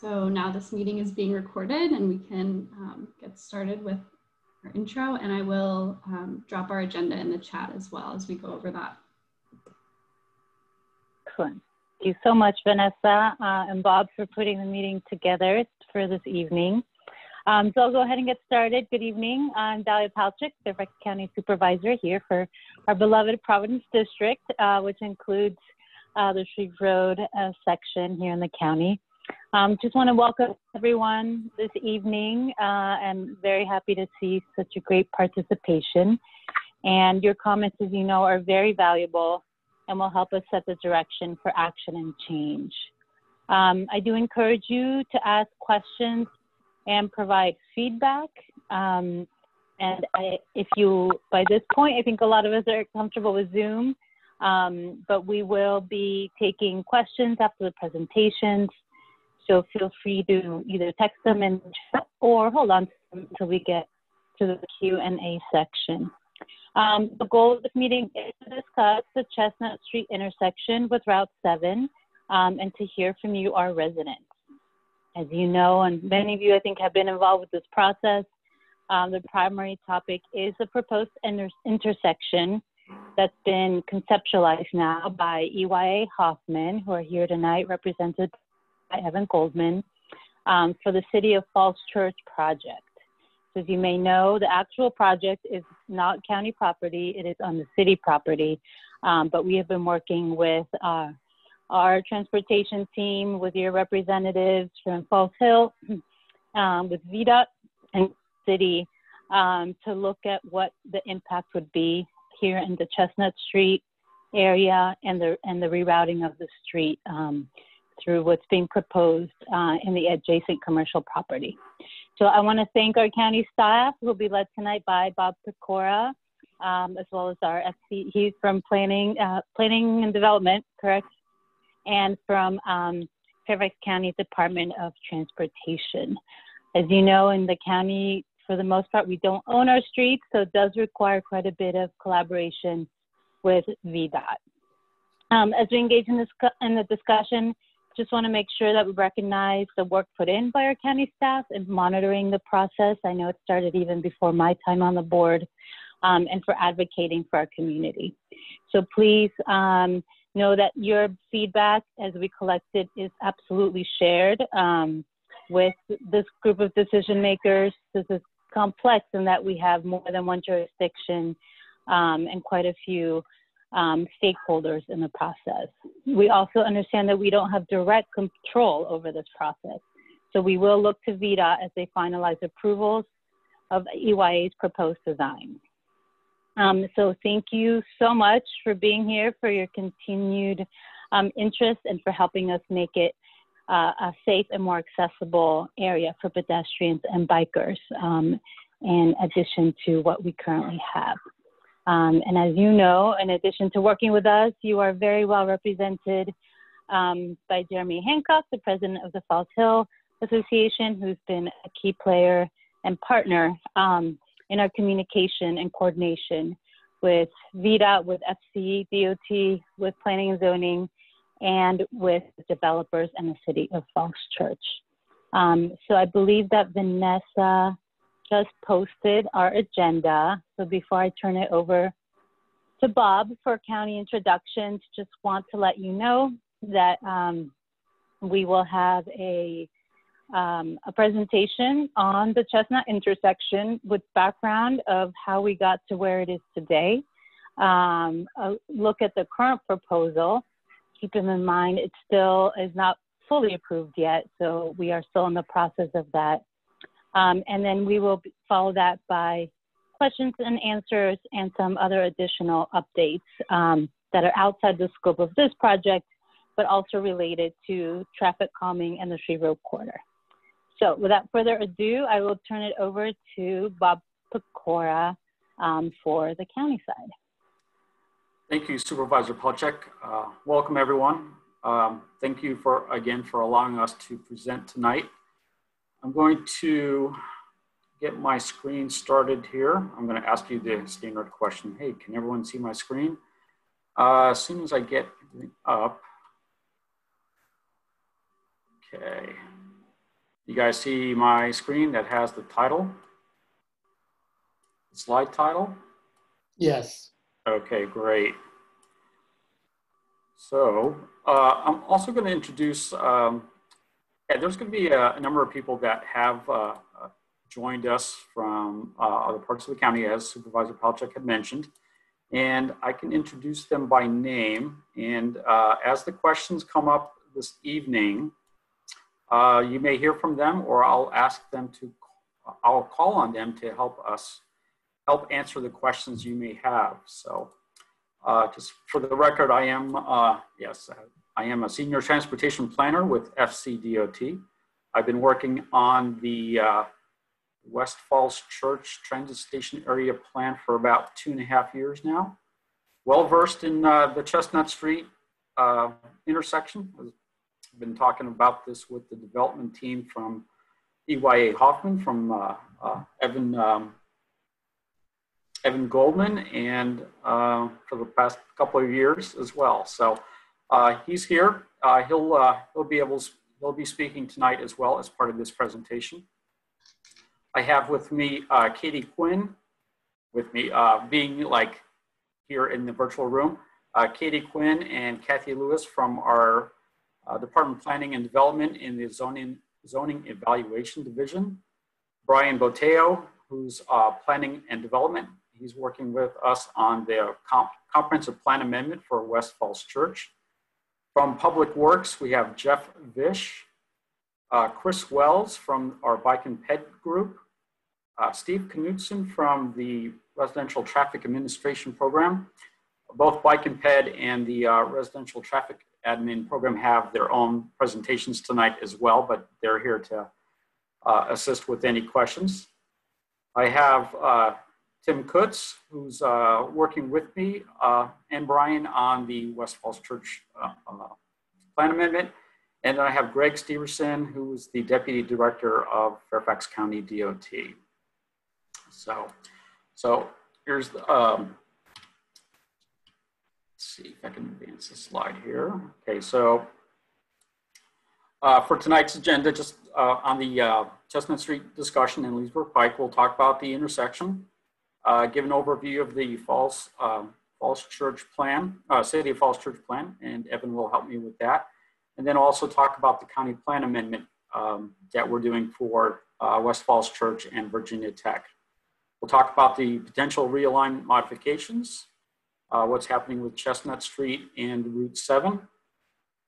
So now this meeting is being recorded and we can get started with our intro, and I will drop our agenda in the chat as well as we go over that. Excellent. Thank you so much, Vanessa and Bob, for putting the meeting together for this evening. So I'll go ahead and get started. Good evening. I'm Dahlia Palchik, Fairfax County Supervisor here for our beloved Providence District, which includes the Shreve Road section here in the county. Just want to welcome everyone this evening. I'm very happy to see such a great participation. And your comments, as you know, are very valuable and will help us set the direction for action and change. I do encourage you to ask questions and provide feedback. If you, by this point, I think a lot of us are comfortable with Zoom, but we will be taking questions after the presentations. So feel free to either text them in the chat or hold on until we get to the Q&A section. The goal of this meeting is to discuss the Chestnut Street intersection with Route 7 and to hear from you, our residents. As you know, and many of you I think have been involved with this process, the primary topic is the proposed intersection that's been conceptualized now by EYA Hoffman, who are here tonight, represented by Evan Goldman, for the City of Falls Church project. So as you may know, the actual project is not county property, it is on the city property, but we have been working with our transportation team, with your representatives from Falls Hill, with VDOT and city, to look at what the impact would be here in the Chestnut Street area and the rerouting of the street through what's being proposed in the adjacent commercial property. So I want to thank our county staff, who will be led tonight by Bob Pecora, as well as our FC. He's from Planning and Development, correct? And from Fairfax County Department of Transportation. As you know, in the county, for the most part, we don't own our streets, so it does require quite a bit of collaboration with VDOT. As we engage in the discussion, just want to make sure that we recognize the work put in by our county staff in monitoring the process. I know it started even before my time on the board, and for advocating for our community. So please know that your feedback as we collect it is absolutely shared with this group of decision makers. This is complex in that we have more than one jurisdiction and quite a few stakeholders in the process. We also understand that we don't have direct control over this process. So we will look to VDOT as they finalize approvals of EYA's proposed design. So thank you so much for being here, for your continued interest, and for helping us make it a safe and more accessible area for pedestrians and bikers, in addition to what we currently have. And as you know, in addition to working with us, you are very well represented by Jeremy Hancock, the president of the Falls Hill Association, who's been a key player and partner in our communication and coordination with VDOT, with FC, DOT, with planning and zoning, and with developers and the City of Falls Church. So I believe that Vanessa just posted our agenda. So before I turn it over to Bob for county introductions, just want to let you know that we will have a presentation on the Chestnut intersection with background of how we got to where it is today. A look at the current proposal, keeping in mind it still is not fully approved yet, so we are still in the process of that. And then we will follow that by questions and answers and some other additional updates that are outside the scope of this project, but also related to traffic calming and the Shreve Road corridor. So without further ado, I will turn it over to Bob Pecora for the county side. Thank you, Supervisor Palchik. Welcome, everyone. Thank you again for allowing us to present tonight. I'm going to get my screen started here. I'm going to ask you the standard question. Hey, can everyone see my screen? As soon as I get up. Okay. You guys see my screen that has the title, the slide title? Yes. Okay, great. So I'm also going to introduce, there's going to be a number of people that have joined us from other parts of the county, as Supervisor Palchuk had mentioned, and I can introduce them by name. And as the questions come up this evening, you may hear from them, or I'll call on them to help answer the questions you may have. So just for the record, I am a senior transportation planner with FCDOT. I've been working on the West Falls Church Transit Station Area Plan for about 2.5 years now. Well versed in the Chestnut Street intersection. I've been talking about this with the development team from EYA Hoffman, from Evan Goldman, and for the past couple of years as well. So he's here. He'll be speaking tonight as well as part of this presentation. I have with me Katie Quinn, with me being like here in the virtual room. Katie Quinn and Kathy Lewis from our Department of Planning and Development in the Zoning Evaluation Division. Brian Boteo, who's Planning and Development. He's working with us on the comprehensive plan amendment for West Falls Church. From Public Works, we have Jeff Vish, Chris Wells from our Bike and Ped group, Steve Knudsen from the Residential Traffic Administration Program. Both Bike and Ped and the Residential Traffic Admin Program have their own presentations tonight as well, but they're here to assist with any questions. I have Tim Kutz, who's working with me, and Brian on the West Falls Church Plan Amendment. And then I have Greg Steverson, who is the Deputy Director of Fairfax County DOT. So here's the, let's see if I can advance the slide here. Okay, so for tonight's agenda, just on the Chestnut Street discussion in Leesburg Pike, we'll talk about the intersection, give an overview of the Falls Church Plan, City of Falls Church Plan, and Evan will help me with that. And then also talk about the county plan amendment that we're doing for West Falls Church and Virginia Tech. We'll talk about the potential realignment modifications, what's happening with Chestnut Street and Route 7.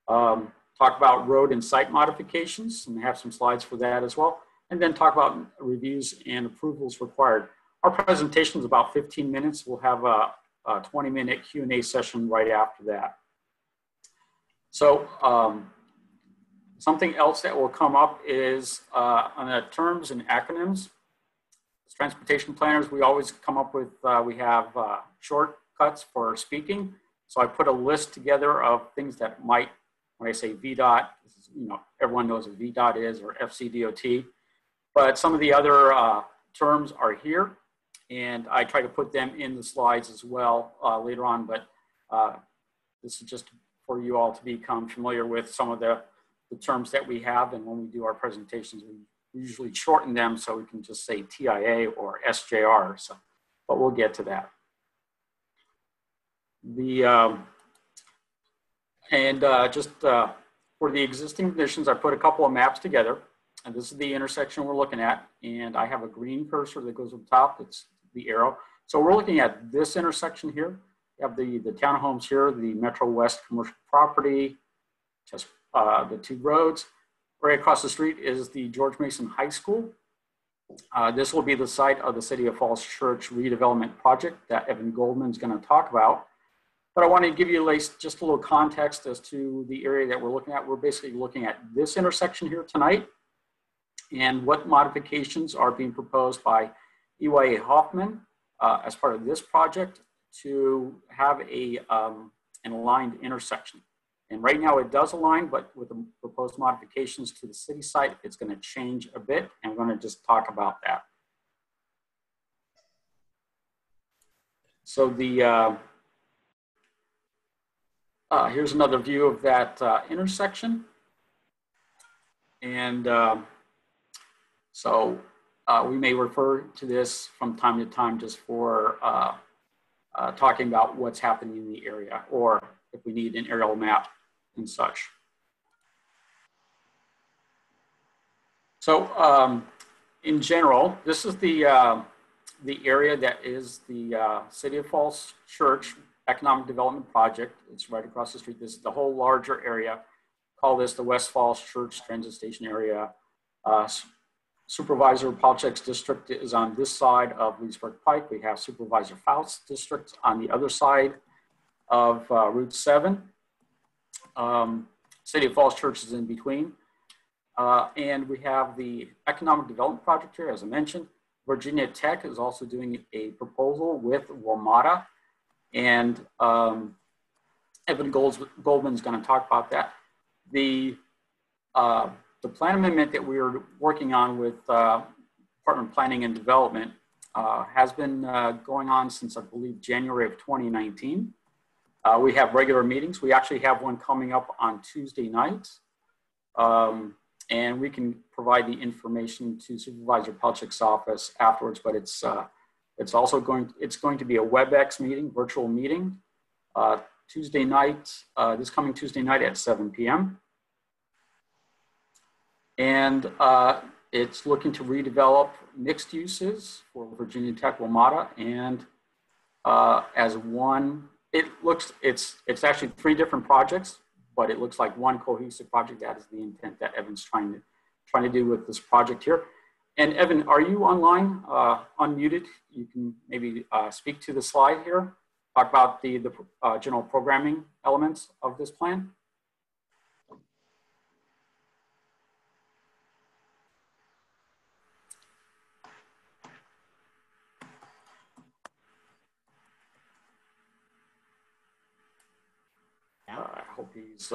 Talk about road and site modifications, and have some slides for that as well. And then talk about reviews and approvals required. Our presentation is about 15 minutes. We'll have a 20-minute Q&A session right after that. So something else that will come up is on the terms and acronyms. As transportation planners, we always come up with, we have shortcuts for speaking. So I put a list together of things that might, when I say VDOT, everyone knows what VDOT is, or FCDOT. But some of the other terms are here, and I try to put them in the slides as well later on. But this is just for you all to become familiar with some of the terms that we have. And when we do our presentations, we usually shorten them so we can just say TIA or SJR. So, but we'll get to that. For the existing conditions, I put a couple of maps together, and this is the intersection we're looking at. And I have a green cursor that goes up top. It's the arrow. So we're looking at this intersection here. We have the townhomes here, the Metro West commercial property, just the two roads. Right across the street is the George Mason High School. This will be the site of the City of Falls Church redevelopment project that Evan Goldman is going to talk about. But I want to give you just a little context as to the area that we're looking at. We're basically looking at this intersection here tonight and what modifications are being proposed by EYA Hoffman as part of this project to have an aligned intersection. And right now it does align, but with the proposed modifications to the city site, it's going to change a bit, and we're going to just talk about that. So here's another view of that intersection. And So we may refer to this from time to time just for talking about what's happening in the area, or if we need an aerial map and such. So in general, this is the area that is the City of Falls Church Economic Development Project. It's right across the street. This is the whole larger area. Call this the West Falls Church Transit Station area. Supervisor Palchek's district is on this side of Leesburg Pike. We have Supervisor Faust's district on the other side of Route 7. City of Falls Church is in between. And we have the Economic Development Project here, as I mentioned. Virginia Tech is also doing a proposal with WMATA, and Evan Goldman is going to talk about that. The plan amendment that we are working on with Department of Planning and Development has been going on since, I believe, January of 2019. We have regular meetings. We actually have one coming up on Tuesday nights. And we can provide the information to Supervisor Palchek's office afterwards, but it's also going to be a WebEx meeting, virtual meeting, Tuesday night, this coming Tuesday night at 7 p.m. And it's looking to redevelop mixed uses for Virginia Tech WMATA, and as one, it's actually 3 different projects, but it looks like one cohesive project. That is the intent that Evan's trying to do with this project here. And Evan, are you online, unmuted? You can maybe speak to the slide here, talk about the general programming elements of this plan. I hope he's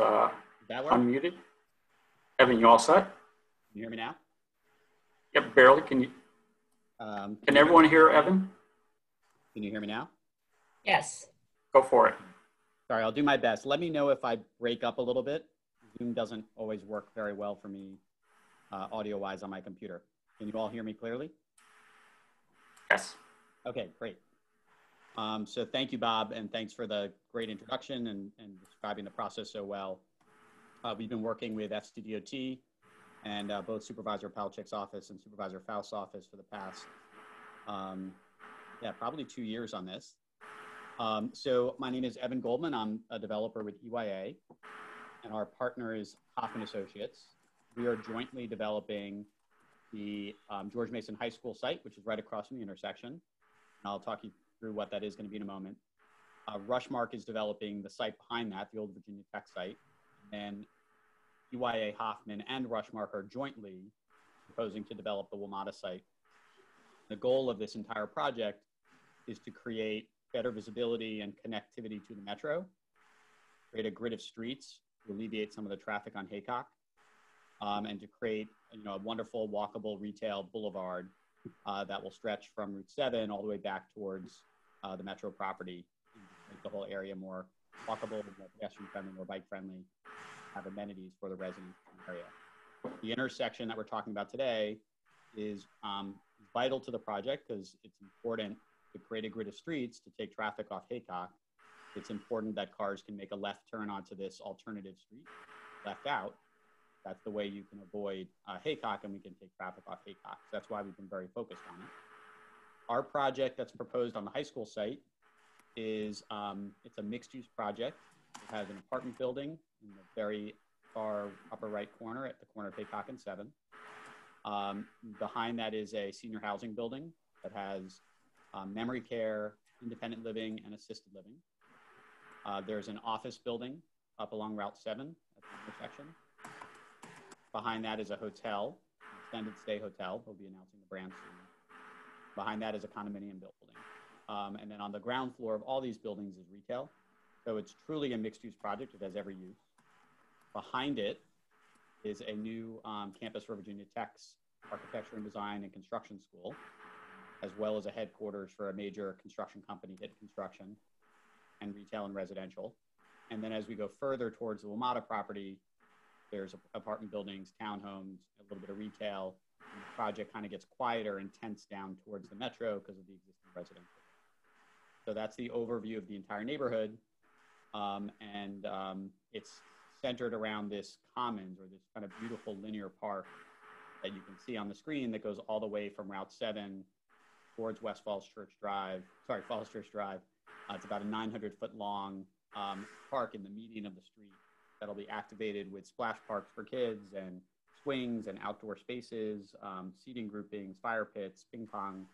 unmuted. Evan, you all set? Can you hear me now? Yep, barely. Can everyone hear Evan? Can you hear me now? Yes. Go for it. Sorry, I'll do my best. Let me know if I break up a little bit. Zoom doesn't always work very well for me audio-wise on my computer. Can you all hear me clearly? Yes. Okay, great. So thank you, Bob, and thanks for the great introduction and describing the process so well. We've been working with FCDOT and both Supervisor Palchek's office and Supervisor Faust's office for the past, probably 2 years on this. So my name is Evan Goldman. I'm a developer with EYA, and our partner is Hoffman Associates. We are jointly developing the George Mason High School site, which is right across from the intersection. And I'll talk you through what that is going to be in a moment. Rushmark is developing the site behind that, the old Virginia Tech site. And EYA, Hoffman, and Rushmark are jointly proposing to develop the WMATA site. The goal of this entire project is to create better visibility and connectivity to the metro, create a grid of streets to alleviate some of the traffic on Haycock, and to create a wonderful walkable retail boulevard that will stretch from Route 7 all the way back towards the metro property, make the whole area more walkable, more pedestrian friendly, more bike friendly, have amenities for the residents in the area. The intersection that we're talking about today is vital to the project because it's important to create a grid of streets to take traffic off Haycock. It's important that cars can make a left turn onto this alternative street, left out. That's the way you can avoid Haycock, and we can take traffic off Haycock. So that's why we've been very focused on it. Our project that's proposed on the high school site is it's a mixed-use project. It has an apartment building in the very far upper right corner at the corner of Haycock and 7. Behind that is a senior housing building that has memory care, independent living, and assisted living. There's an office building up along Route 7 at the intersection. Behind that is a hotel, an extended stay hotel. They'll be announcing the brand soon. Behind that is a condominium building. And then on the ground floor of all these buildings is retail. So it's truly a mixed-use project. It has every use. Behind it is a new campus for Virginia Tech's Architecture and Design and Construction School, as well as a headquarters for a major construction company, Hit Construction, and retail and residential. And then as we go further towards the WMATA property, there's apartment buildings, townhomes, a little bit of retail, the project kind of gets quieter and tense down towards the metro because of the existing residential. So that's the overview of the entire neighborhood. It's centered around this commons, or this kind of beautiful linear park that you can see on the screen that goes all the way from Route 7 towards West Falls Church Drive. It's about a 900-foot long park in the median of the street that'll be activated with splash parks for kids and swings and outdoor spaces, seating groupings, fire pits, ping pong,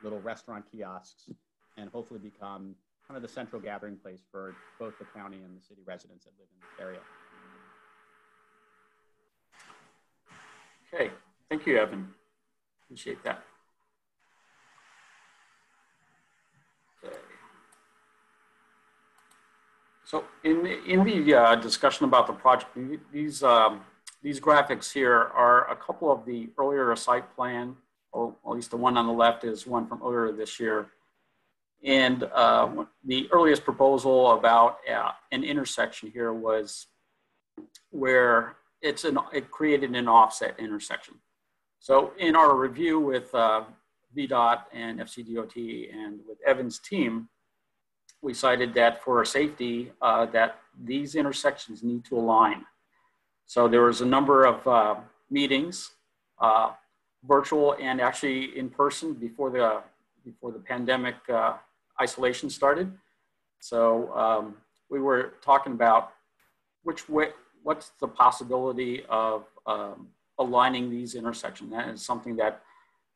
little restaurant kiosks, and hopefully become kind of the central gathering place for both the county and the city residents that live in this area. Okay, thank you, Evan. Appreciate that. Okay. So in the discussion about the project, these graphics here are a couple of the earlier site plan, or at least the one on the left is one from earlier this year. And the earliest proposal about an intersection here was where it created an offset intersection. So in our review with VDOT and FCDOT and with Evan's team, we cited that for safety, that these intersections need to align. So there was a number of meetings, virtual and actually in person before the pandemic isolation started. So we were talking about what's the possibility of aligning these intersections. That is something that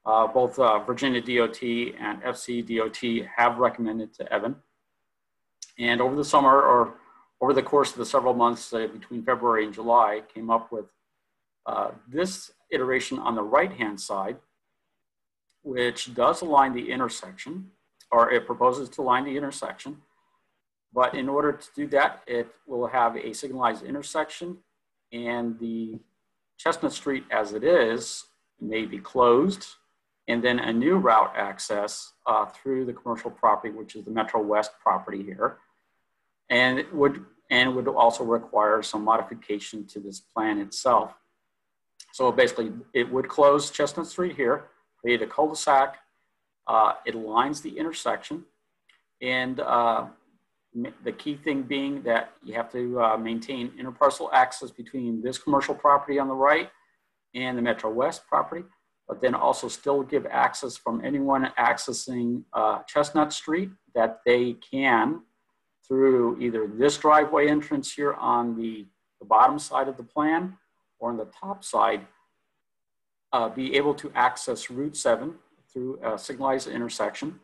both Virginia DOT and FCDOT have recommended to Evan. And over the summer, or over the course of the several months between February and July, came up with this iteration on the right-hand side, which does align the intersection, or it proposes to align the intersection. But in order to do that, it will have a signalized intersection, and the Chestnut Street as it is may be closed, and then a new route access through the commercial property, which is the Metro West property here. And it would also require some modification to this plan itself. So basically, it would close Chestnut Street here, create a cul-de-sac. It aligns the intersection, and the key thing being that you have to maintain interparcel access between this commercial property on the right and the Metro West property, but then also still give access from anyone accessing Chestnut Street that they can, through either this driveway entrance here on the bottom side of the plan or on the top side, be able to access Route 7 through a signalized intersection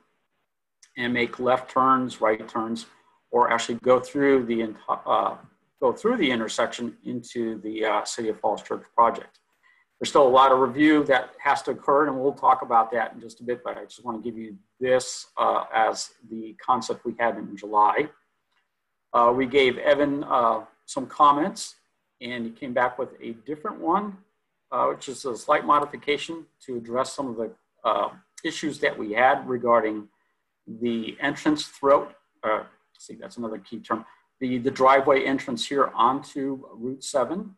and make left turns, right turns, or actually go through the intersection into the City of Falls Church project. There's still a lot of review that has to occur, and we'll talk about that in just a bit, but I just want to give you this as the concept we had in July. We gave Evan some comments, and he came back with a different one, which is a slight modification to address some of the issues that we had regarding the entrance throughout, see, that's another key term, the driveway entrance here onto Route 7.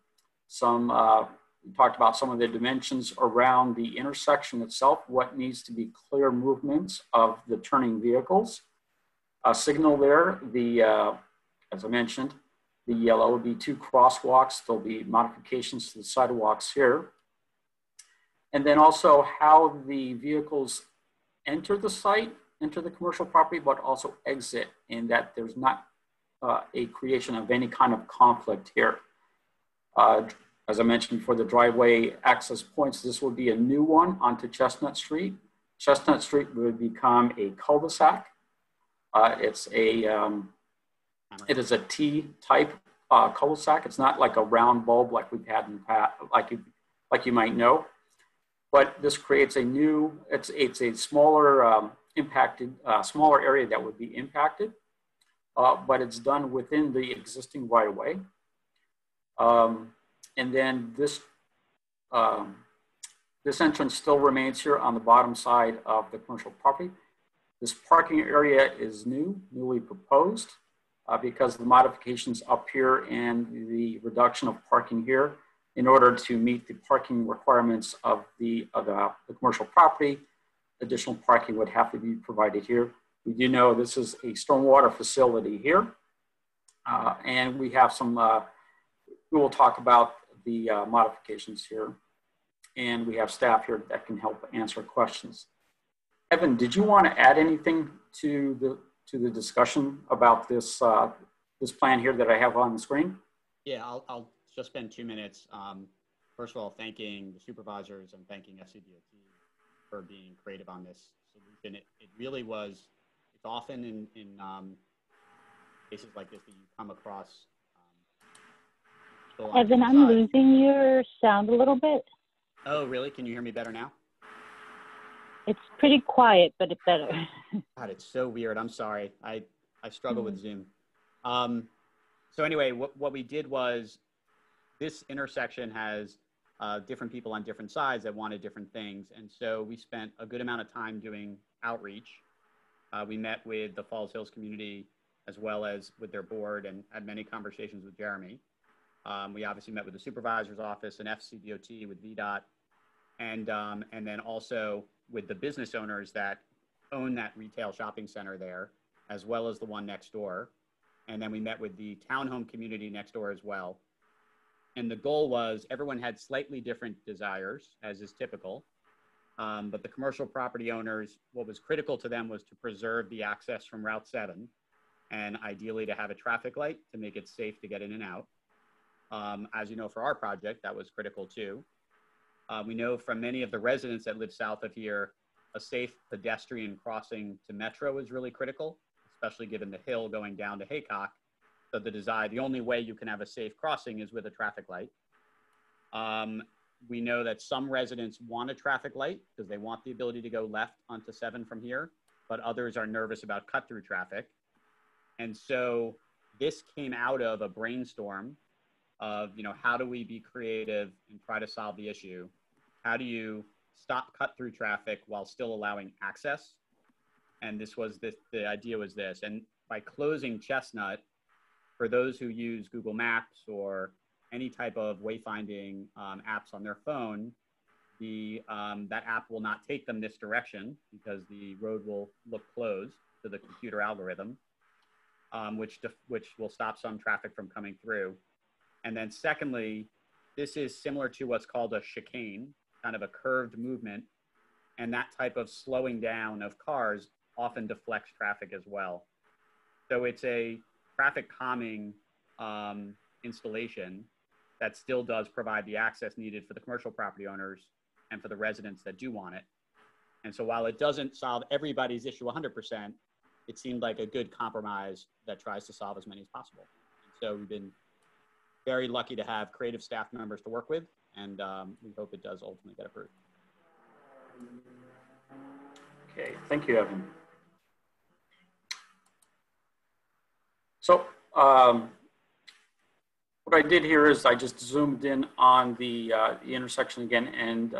We talked about some of the dimensions around the intersection itself, what needs to be clear movements of the turning vehicles. A signal there, as I mentioned, the yellow would be 2 crosswalks. There'll be modifications to the sidewalks here. And then also how the vehicles enter the site, enter the commercial property, but also exit, in that there's not a creation of any kind of conflict here. As I mentioned before, the driveway access points, this will be a new one onto Chestnut Street. Chestnut Street would become a cul-de-sac. It is a T-type cul-de-sac. It's not like a round bulb like we've had in the past, like you might know. But this creates a new, it's a smaller smaller area that would be impacted, but it's done within the existing right-of-way. And then this entrance still remains here on the bottom side of the commercial property. This parking area is newly proposed because of the modifications up here and the reduction of parking here. in order to meet the parking requirements of the commercial property. Additional parking would have to be provided here. We do know this is a stormwater facility here. And we have some, we will talk about the modifications here. And we have staff here that can help answer questions. Evan, did you want to add anything to the discussion about this, this plan here that I have on the screen? Yeah, I'll just spend 2 minutes. First of all, thanking the supervisors and thanking FCDOT for being creative on this solution. It really was, it's often in cases like this that you come across. Evan, I'm losing your sound a little bit. Oh, really? Can you hear me better now? It's pretty quiet, but it's better. God, it's so weird. I'm sorry. I struggle with Zoom. So anyway, what we did was this intersection has different people on different sides that wanted different things. And so we spent a good amount of time doing outreach. We met with the Falls Hills community as well as with their board and had many conversations with Jeremy. We obviously met with the supervisor's office and FCDOT with VDOT and then also with the business owners that own that retail shopping center there, as well as the one next door. And then we met with the townhome community next door as well. And the goal was everyone had slightly different desires, as is typical. But the commercial property owners, what was critical to them was to preserve the access from Route 7 and ideally to have a traffic light to make it safe to get in and out. As you know, for our project, that was critical too. We know from many of the residents that live south of here, a safe pedestrian crossing to Metro is really critical, especially given the hill going down to Haycock. So the only way you can have a safe crossing is with a traffic light. We know that some residents want a traffic light because they want the ability to go left onto 7 from here, but others are nervous about cut-through traffic. And so this came out of a brainstorm of, how do we be creative and try to solve the issue? How do you stop cut-through traffic while still allowing access? And the idea was this. And by closing Chestnut, for those who use Google Maps or any type of wayfinding apps on their phone, that app will not take them this direction because the road will look closed to the computer algorithm, which will stop some traffic from coming through. And then secondly, this is similar to what's called a chicane, kind of a curved movement. And that type of slowing down of cars often deflects traffic as well. So it's a traffic calming installation that still does provide the access needed for the commercial property owners and for the residents that do want it. And so while it doesn't solve everybody's issue 100%, it seemed like a good compromise that tries to solve as many as possible. And so we've been very lucky to have creative staff members to work with, and we hope it does ultimately get approved. Okay, thank you, Evan. So what I did here is I just zoomed in on the intersection again and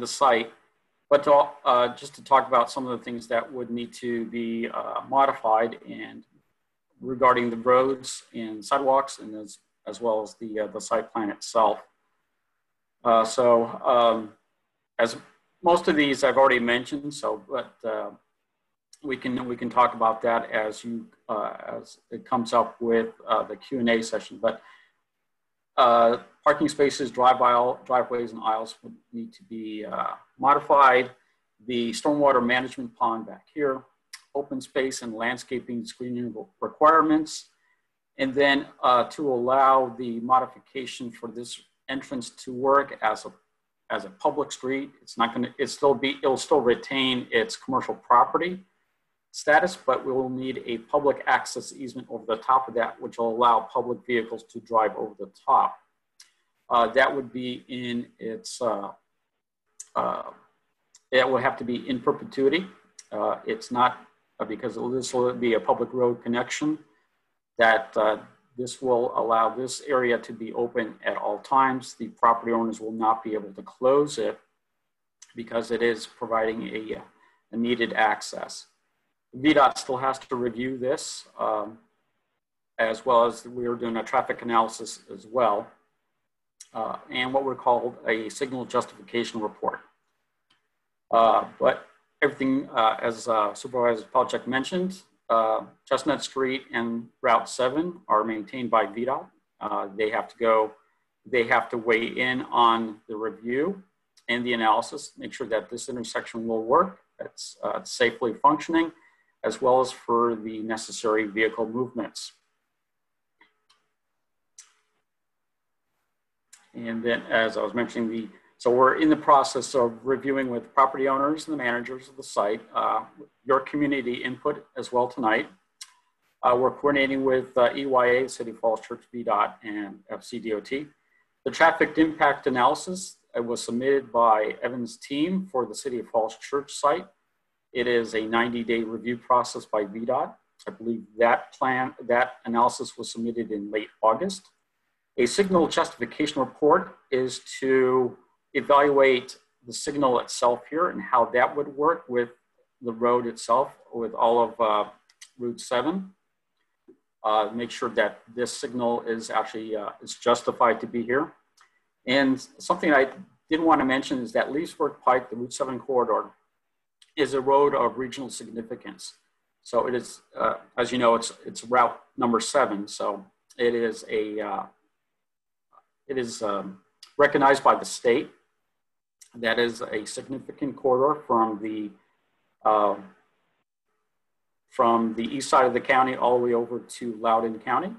the site, but just to talk about some of the things that would need to be modified and regarding the roads and sidewalks, and as well as the site plan itself. As most of these I've already mentioned, but we can talk about that as it comes up with the Q&A session. But parking spaces, driveways, and aisles would need to be modified. The stormwater management pond back here, open space and landscaping screening requirements, and then to allow the modification for this entrance to work as a public street. It's not going to. It'll still retain its commercial property status, but we will need a public access easement over the top of that, which will allow public vehicles to drive over the top. That would be in its. It will have to be in perpetuity. It's not. Because this will be a public road connection, that this will allow this area to be open at all times. The property owners will not be able to close it because it is providing a needed access. VDOT still has to review this, as well as we are doing a traffic analysis as well. and what we're called a signal justification report. But everything, as Supervisor Palchuk mentioned, Chestnut Street and Route 7 are maintained by VDOT. They have to weigh in on the review and the analysis, make sure that this intersection will work, it's safely functioning, as well as for the necessary vehicle movements. And then, as I was mentioning, so we're in the process of reviewing with property owners and the managers of the site, your community input as well tonight. We're coordinating with EYA, City Falls Church, VDOT, and FCDOT. The traffic impact analysis was submitted by Evan's team for the City of Falls Church site. It is a 90-day review process by VDOT. I believe that analysis was submitted in late August. A signal justification report is to evaluate the signal itself here and how that would work with the road itself, with all of Route 7. Make sure that this signal is actually is justified to be here. And something I did want to mention is that Leesburg Pike, the Route 7 corridor, is a road of regional significance. So it is, as you know, it's route number 7. So it is recognized by the state. That is a significant corridor from the east side of the county all the way over to Loudoun County.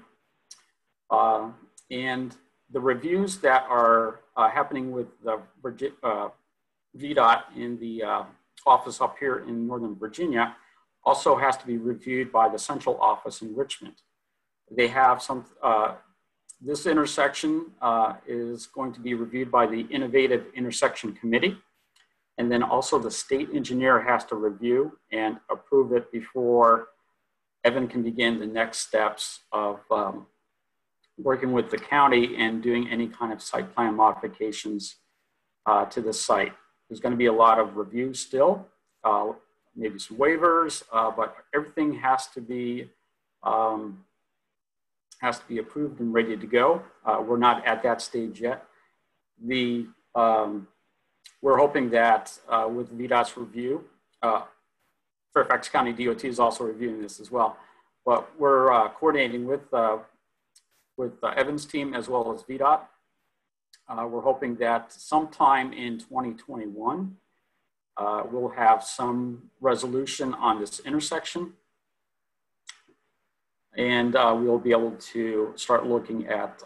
And the reviews that are happening with the VDOT in the office up here in Northern Virginia also has to be reviewed by the central office in Richmond. They have some, this intersection is going to be reviewed by the Innovative Intersection Committee. And then also the state engineer has to review and approve it before Evan can begin the next steps of working with the county and doing any kind of site plan modifications to the site. There's going to be a lot of reviews still, maybe some waivers, but everything has to be approved and ready to go. We're not at that stage yet. We're hoping that with VDOT's review, Fairfax County DOT is also reviewing this as well. But we're coordinating with Evan's team as well as VDOT. We're hoping that sometime in 2021, we'll have some resolution on this intersection. And we'll be able to start looking at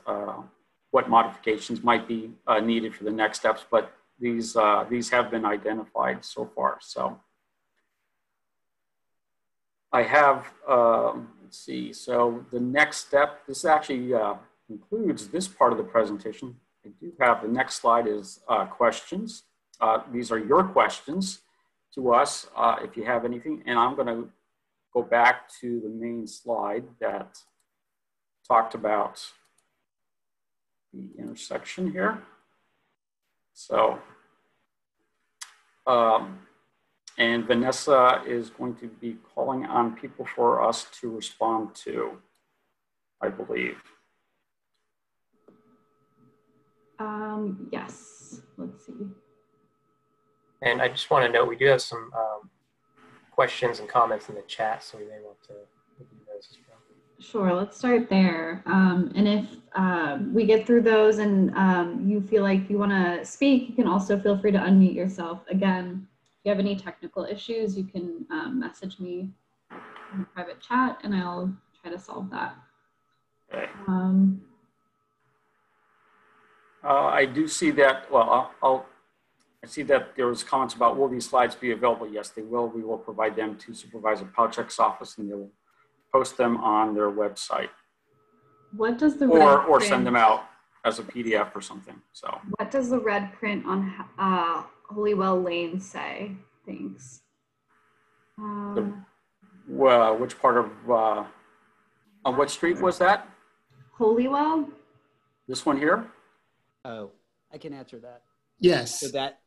what modifications might be needed for the next steps. But these have been identified so far. So I have, let's see, so the next step, this actually concludes this part of the presentation. I do have the next slide is questions. These are your questions to us if you have anything. And I'm gonna go back to the main slide that talked about the intersection here. So, and Vanessa is going to be calling on people for us to respond to, I believe. Yes, let's see. And I just want to note, we do have some questions and comments in the chat, so we may want to review those as well. Sure, let's start there. And if we get through those and you feel like you want to speak, you can also feel free to unmute yourself. Again, if you have any technical issues, you can message me in the private chat and I'll try to solve that. Okay. I do see that, well, I see that there was comments about, will these slides be available? Yes, they will. We will provide them to Supervisor Palchuk's office and they will post them on their website. What does the or send them out as a PDF or something. So what does the red print on Holywell Lane say? Thanks. Well, which part of on what street was that? Holywell. This one here. Oh, I can answer that. Yes. So that,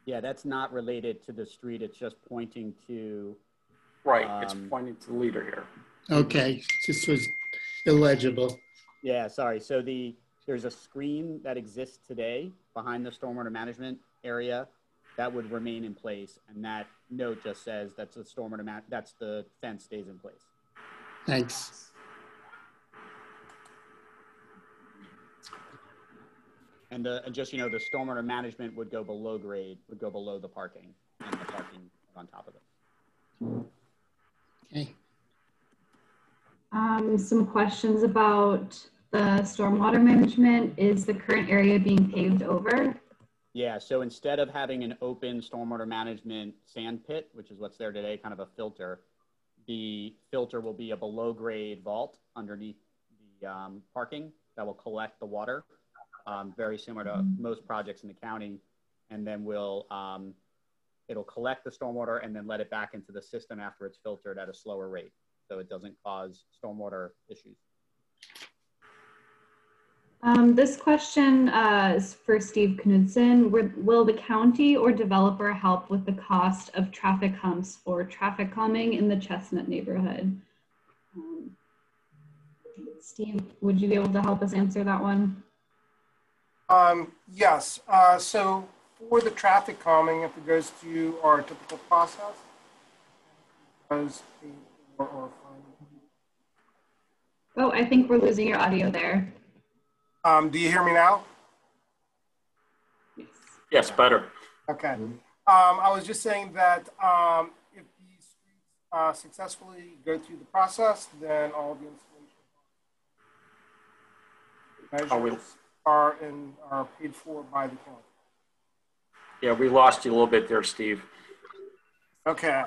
yeah, that's not related to the street. It's just pointing to. Right, it's pointing to the leader here. Okay, this was illegible. Yeah, sorry. So there's a screen that exists today behind the stormwater management area that would remain in place, and that note just says that's the that's the fence stays in place. Thanks. And just, you know, the stormwater management would go below grade, would go below the parking, and the parking on top of it. Okay. Some questions about the stormwater management. Is the current area being paved over? Yeah, so instead of having an open stormwater management sand pit, which is what's there today, kind of a filter, the filter will be a below grade vault underneath the parking that will collect the water, very similar to most projects in the county. And then it'll collect the stormwater and then let it back into the system after it's filtered at a slower rate, so it doesn't cause stormwater issues. This question is for Steve Knudsen. Will the county or developer help with the cost of traffic humps or traffic calming in the Chestnut neighborhood? Steve, would you be able to help us answer that one? Yes. So for the traffic calming, if it goes through our typical process, Oh, I think we're losing your audio there. Do you hear me now? Yes. Yes, better. Okay. I was just saying that if the streets successfully go through the process, then all the installation measures are paid for by the county. Yeah, we lost you a little bit there, Steve. Okay.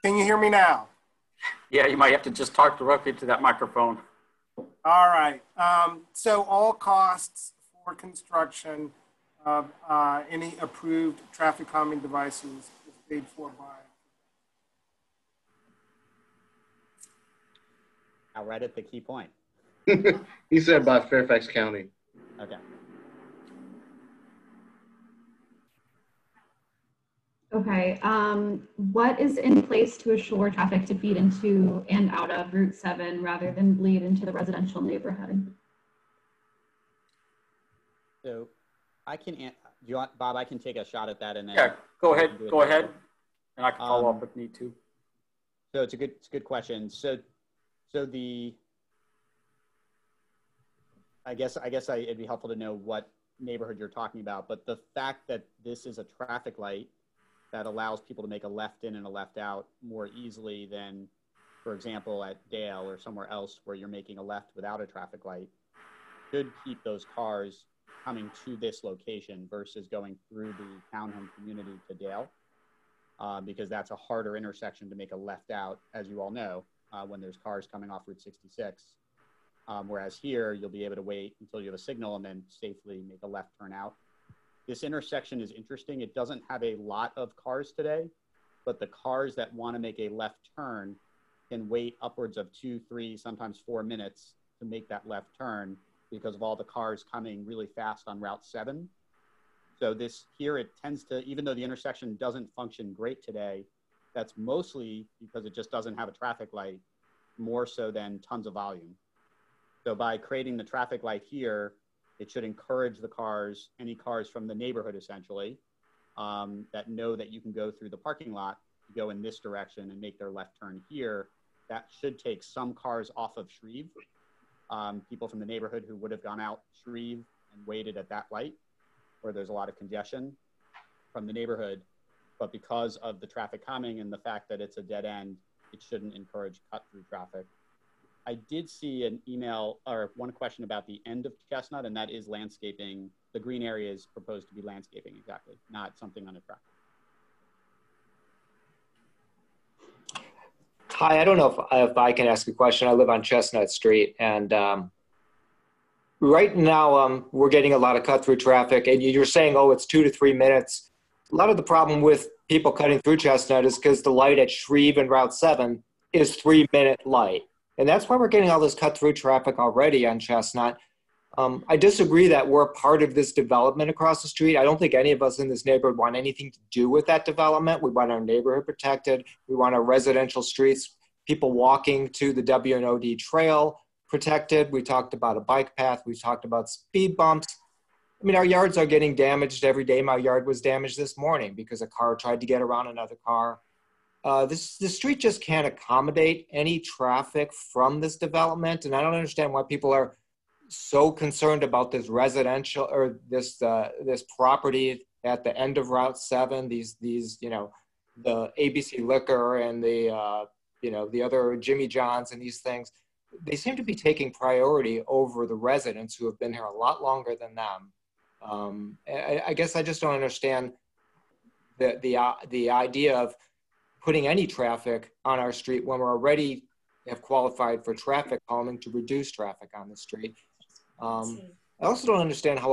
Can you hear me now? Yeah, you might have to just talk directly to that microphone. All right. So all costs for construction of any approved traffic calming devices is paid for by. I'll write it the key point. He said by Fairfax County. Okay. Okay. What is in place to assure traffic to feed into and out of Route 7 rather than bleed into the residential neighborhood? So I can, do you want, Bob, I can take a shot at that and then. Yeah, go ahead, and I can follow up if need to. So it's a good question. So I guess it'd be helpful to know what neighborhood you're talking about, but the fact that this is a traffic light that allows people to make a left in and a left out more easily than, for example, at Dale or somewhere else where you're making a left without a traffic light, should keep those cars coming to this location versus going through the townhome community to Dale, because that's a harder intersection to make a left out, as you all know, when there's cars coming off Route 66. Whereas here, you'll be able to wait until you have a signal and then safely make a left turn out. This intersection is interesting. It doesn't have a lot of cars today, but the cars that want to make a left turn can wait upwards of 2, 3, sometimes 4 minutes to make that left turn because of all the cars coming really fast on Route 7. So this here, it tends to, even though the intersection doesn't function great today, that's mostly because it just doesn't have a traffic light, more so than tons of volume. So by creating the traffic light here, it should encourage the cars, any cars from the neighborhood essentially, that know that you can go through the parking lot, go in this direction and make their left turn here. That should take some cars off of Shreve. People from the neighborhood who would have gone out Shreve and waited at that light where there's a lot of congestion from the neighborhood. But because of the traffic calming and the fact that it's a dead end, it shouldn't encourage cut through traffic. I did see an email or one question about the end of Chestnut, and that is landscaping. The green area is proposed to be landscaping, exactly, not something unattractive. Hi, I don't know if I can ask a question. I live on Chestnut Street, and right now we're getting a lot of cut-through traffic, and you're saying, oh, it's 2 to 3 minutes. A lot of the problem with people cutting through Chestnut is because the light at Shreve and Route 7 is 3-minute light. And that's why we're getting all this cut-through traffic already on Chestnut. I disagree that we're part of this development across the street. I don't think any of us in this neighborhood want anything to do with that development. We want our neighborhood protected. We want our residential streets, people walking to the W&OD trail, protected. We talked about a bike path. We talked about speed bumps. I mean, our yards are getting damaged every day. My yard was damaged this morning because a car tried to get around another car. The street just can't accommodate any traffic from this development. And I don't understand why people are so concerned about this residential or this property at the end of Route 7, these you know, the ABC Liquor and the, you know, the other Jimmy John's and these things. They seem to be taking priority over the residents who have been here a lot longer than them. I guess I just don't understand the idea of putting any traffic on our street when we're already have qualified for traffic calming to reduce traffic on the street. I also don't understand how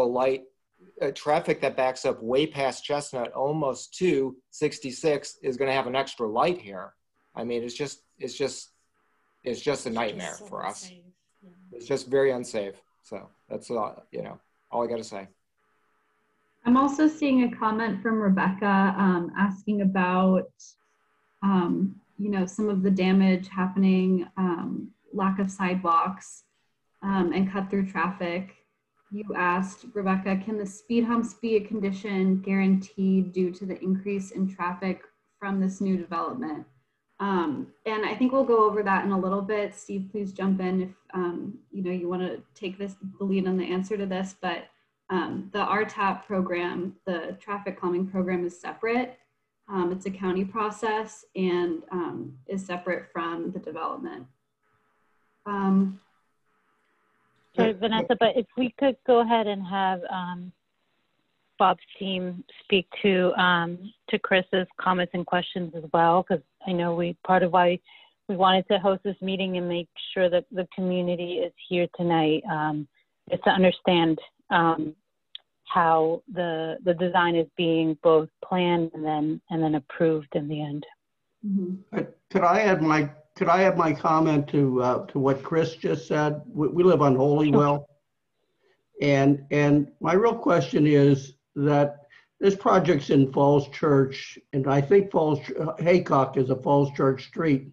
traffic that backs up way past Chestnut almost to 66 is going to have an extra light here. I mean, it's just a nightmare for us. It's just very unsafe. So that's all, you know, all I got to say. I'm also seeing a comment from Rebecca asking about, you know, some of the damage happening, lack of sidewalks and cut through traffic. You asked, Rebecca, can the speed humps be a condition guaranteed due to the increase in traffic from this new development? And I think we'll go over that in a little bit. Steve, please jump in if you know, you want to take the lead on the answer to this. But the RTAP program, the traffic calming program, is separate. It's a county process and is separate from the development. Sorry, Vanessa, but if we could go ahead and have Bob's team speak to Chris's comments and questions as well, because I know part of why we wanted to host this meeting and make sure that the community is here tonight is to understand how the design is being both planned and then approved in the end. Mm-hmm. Could I add my comment to what Chris just said? We live on Holywell, and my real question is that this project's in Falls Church, and I think Haycock is a Falls Church street.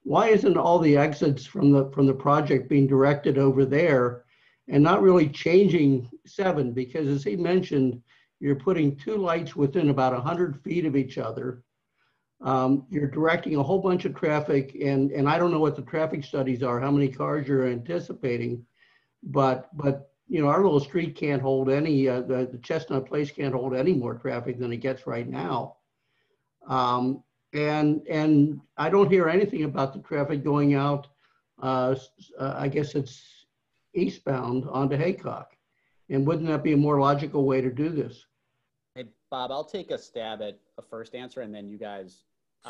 Why isn't all the exits from the project being directed over there and not really changing 7? Because as he mentioned, you're putting 2 lights within about 100 feet of each other. You're directing a whole bunch of traffic, and I don't know what the traffic studies are, how many cars you're anticipating, but you know, our little street can't hold any, the Chestnut Place can't hold any more traffic than it gets right now. And I don't hear anything about the traffic going out, I guess it's eastbound onto Haycock. And wouldn't that be a more logical way to do this? Hey, Bob, I'll take a stab at a first answer, and then you guys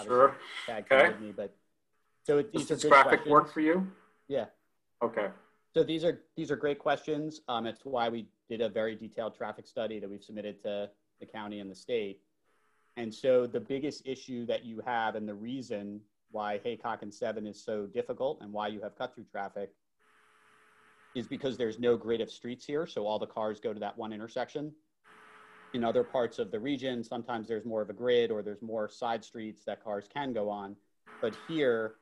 sure. tag team with me. But so does this graphic work for you? Yeah. Okay. So these are great questions. It's why we did a very detailed traffic study that we've submitted to the county and the state. And so the biggest issue that you have, and the reason why Haycock and 7 is so difficult and why you have cut through traffic, is because there's no grid of streets here. So all the cars go to that one intersection. In other parts of the region, sometimes there's more of a grid or there's more side streets that cars can go on. But here,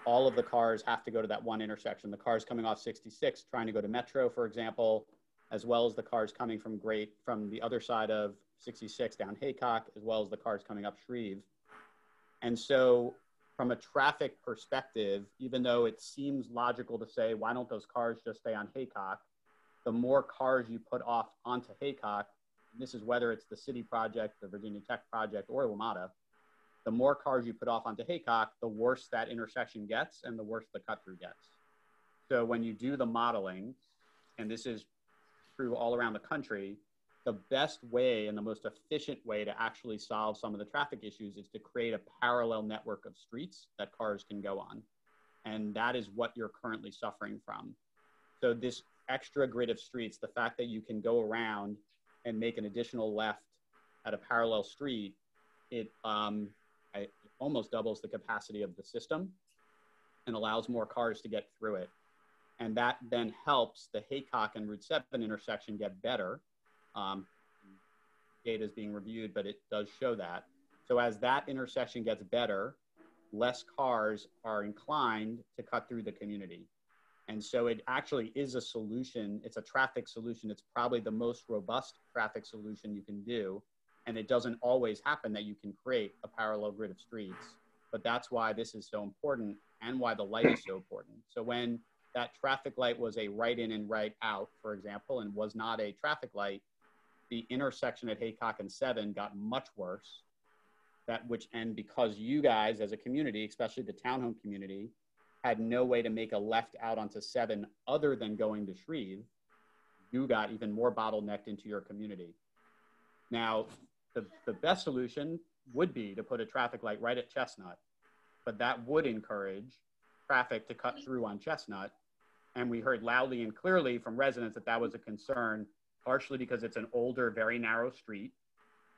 all of the cars have to go to that one intersection. The cars coming off 66 trying to go to Metro, for example, as well as the cars coming from the other side of 66 down Haycock, as well as the cars coming up Shreve. And so from a traffic perspective, even though it seems logical to say, why don't those cars just stay on Haycock? The more cars you put off onto Haycock, and this is whether it's the city project, the Virginia Tech project, or WMATA, the more cars you put off onto Haycock, the worse that intersection gets and the worse the cut through gets. So when you do the modeling, and this is true all around the country, the best way and the most efficient way to actually solve some of the traffic issues is to create a parallel network of streets that cars can go on. And that is what you're currently suffering from. So this extra grid of streets, the fact that you can go around and make an additional left at a parallel street, it almost doubles the capacity of the system and allows more cars to get through it. And that then helps the Haycock and Route 7 intersection get better. Data is being reviewed, but it does show that. So as that intersection gets better, less cars are inclined to cut through the community. And so it actually is a solution. It's a traffic solution. It's probably the most robust traffic solution you can do. And it doesn't always happen that you can create a parallel grid of streets. But that's why this is so important and why the light is so important. So when that traffic light was a right in and right out, for example, and was not a traffic light, the intersection at Haycock and 7 got much worse. And because you guys as a community, especially the townhome community, had no way to make a left out onto 7 other than going to Shreve, you got even more bottlenecked into your community. Now, the best solution would be to put a traffic light right at Chestnut, but that would encourage traffic to cut through on Chestnut. And we heard loudly and clearly from residents that that was a concern, partially because it's an older, very narrow street.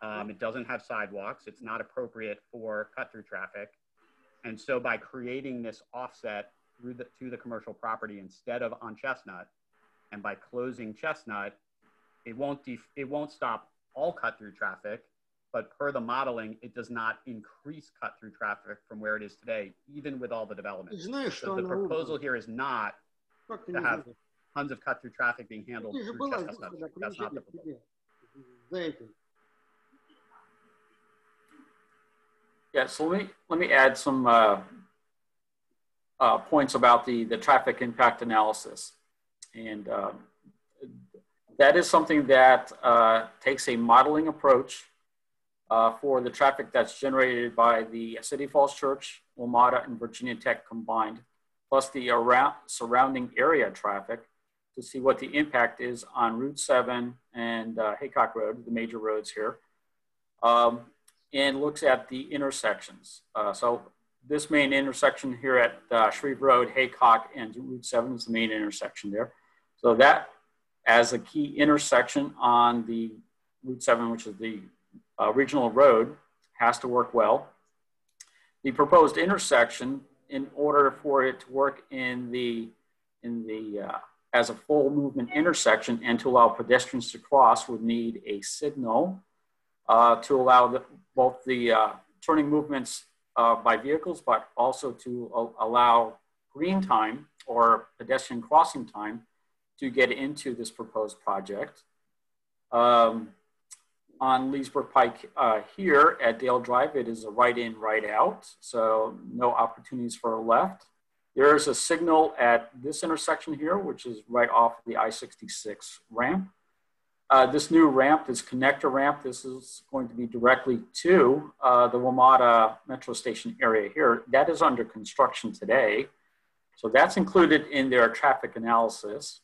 It doesn't have sidewalks. It's not appropriate for cut-through traffic. And so by creating this offset to the commercial property instead of on Chestnut, and by closing Chestnut, it won't stop all cut-through traffic, but per the modeling, it does not increase cut-through traffic from where it is today, even with all the development. So the proposal here is not to have tons of cut-through traffic being handled through Chestnut. That's not the proposal. Yeah, so let me add some points about the traffic impact analysis. And that is something that takes a modeling approach for the traffic that's generated by the City Falls Church, WMATA, and Virginia Tech combined, plus the surrounding area traffic to see what the impact is on Route 7 and Haycock Road, the major roads here. And looks at the intersections. So this main intersection here at Shreve Road, Haycock, and Route 7 is the main intersection there. So that as a key intersection on the Route 7, which is the regional road, has to work well. The proposed intersection, in order for it to work as a full movement intersection and to allow pedestrians to cross, would need a signal to allow both the turning movements by vehicles, but also to allow green time or pedestrian crossing time to get into this proposed project. On Leesburg Pike here at Dale Drive, it is a right in, right out, so no opportunities for a left. There's a signal at this intersection here, which is right off the I-66 ramp. This new ramp, this connector ramp, this is going to be directly to the WMATA Metro Station area here. That is under construction today. So that's included in their traffic analysis.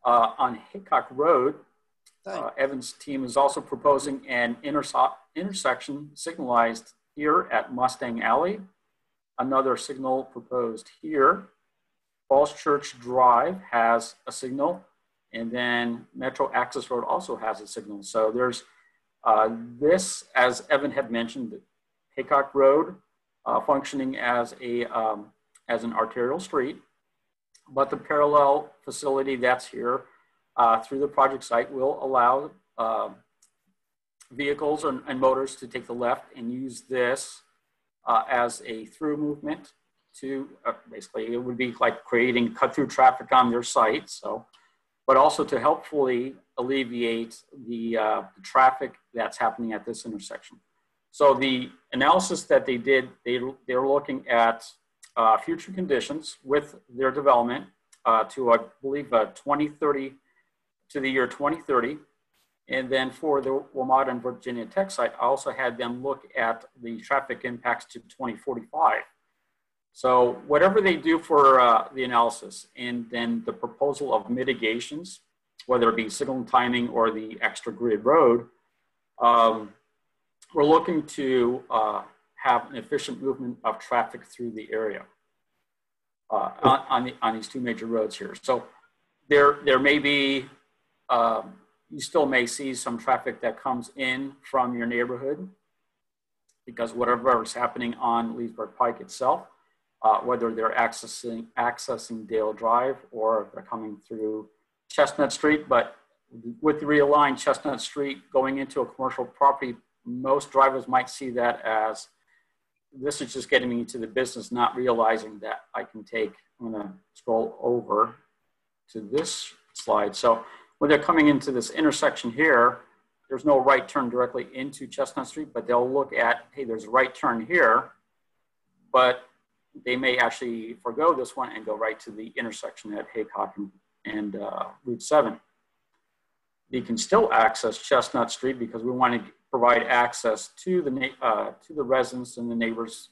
On Haycock Road, Evan's team is also proposing an intersection signalized here at Mustang Alley. Another signal proposed here. Falls Church Drive has a signal. And then Metro Access Road also has a signal. So there's this, as Evan had mentioned, Haycock Road functioning as an arterial street, but the parallel facility that's here through the project site will allow vehicles and motors to take the left and use this as a through movement to basically, it would be like creating cut-through traffic on their site. So, but also to helpfully alleviate the traffic that's happening at this intersection. So the analysis that they did, they're looking at future conditions with their development to, I believe, 2030, to the year 2030. And then for the WMATA and Virginia Tech site, I also had them look at the traffic impacts to 2045. So whatever they do for the analysis and then the proposal of mitigations, whether it be signal timing or the extra grid road, we're looking to have an efficient movement of traffic through the area on these two major roads here. So there may be, you still may see some traffic that comes in from your neighborhood because whatever is happening on Leesburg Pike itself, whether they're accessing Dale Drive or they're coming through Chestnut Street. But with the realigned Chestnut Street going into a commercial property, most drivers might see that as this is just getting me to the business, not realizing that I can take, I'm gonna scroll over to this slide. So when they're coming into this intersection here, there's no right turn directly into Chestnut Street, but they'll look at, hey, there's a right turn here, but they may actually forego this one and go right to the intersection at Haycock and Route 7. They can still access Chestnut Street because we want to provide access to the residents and the neighbors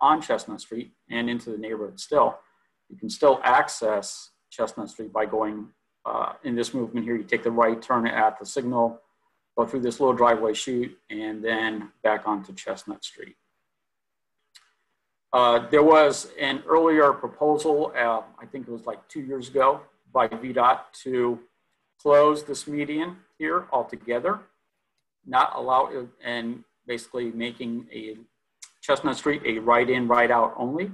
on Chestnut Street and into the neighborhood still. You can still access Chestnut Street by going in this movement here. You take the right turn at the signal, go through this little driveway chute, and then back onto Chestnut Street. There was an earlier proposal, I think it was like 2 years ago, by VDOT to close this median here altogether, not allow it, and basically making a Chestnut Street a right in, right out only.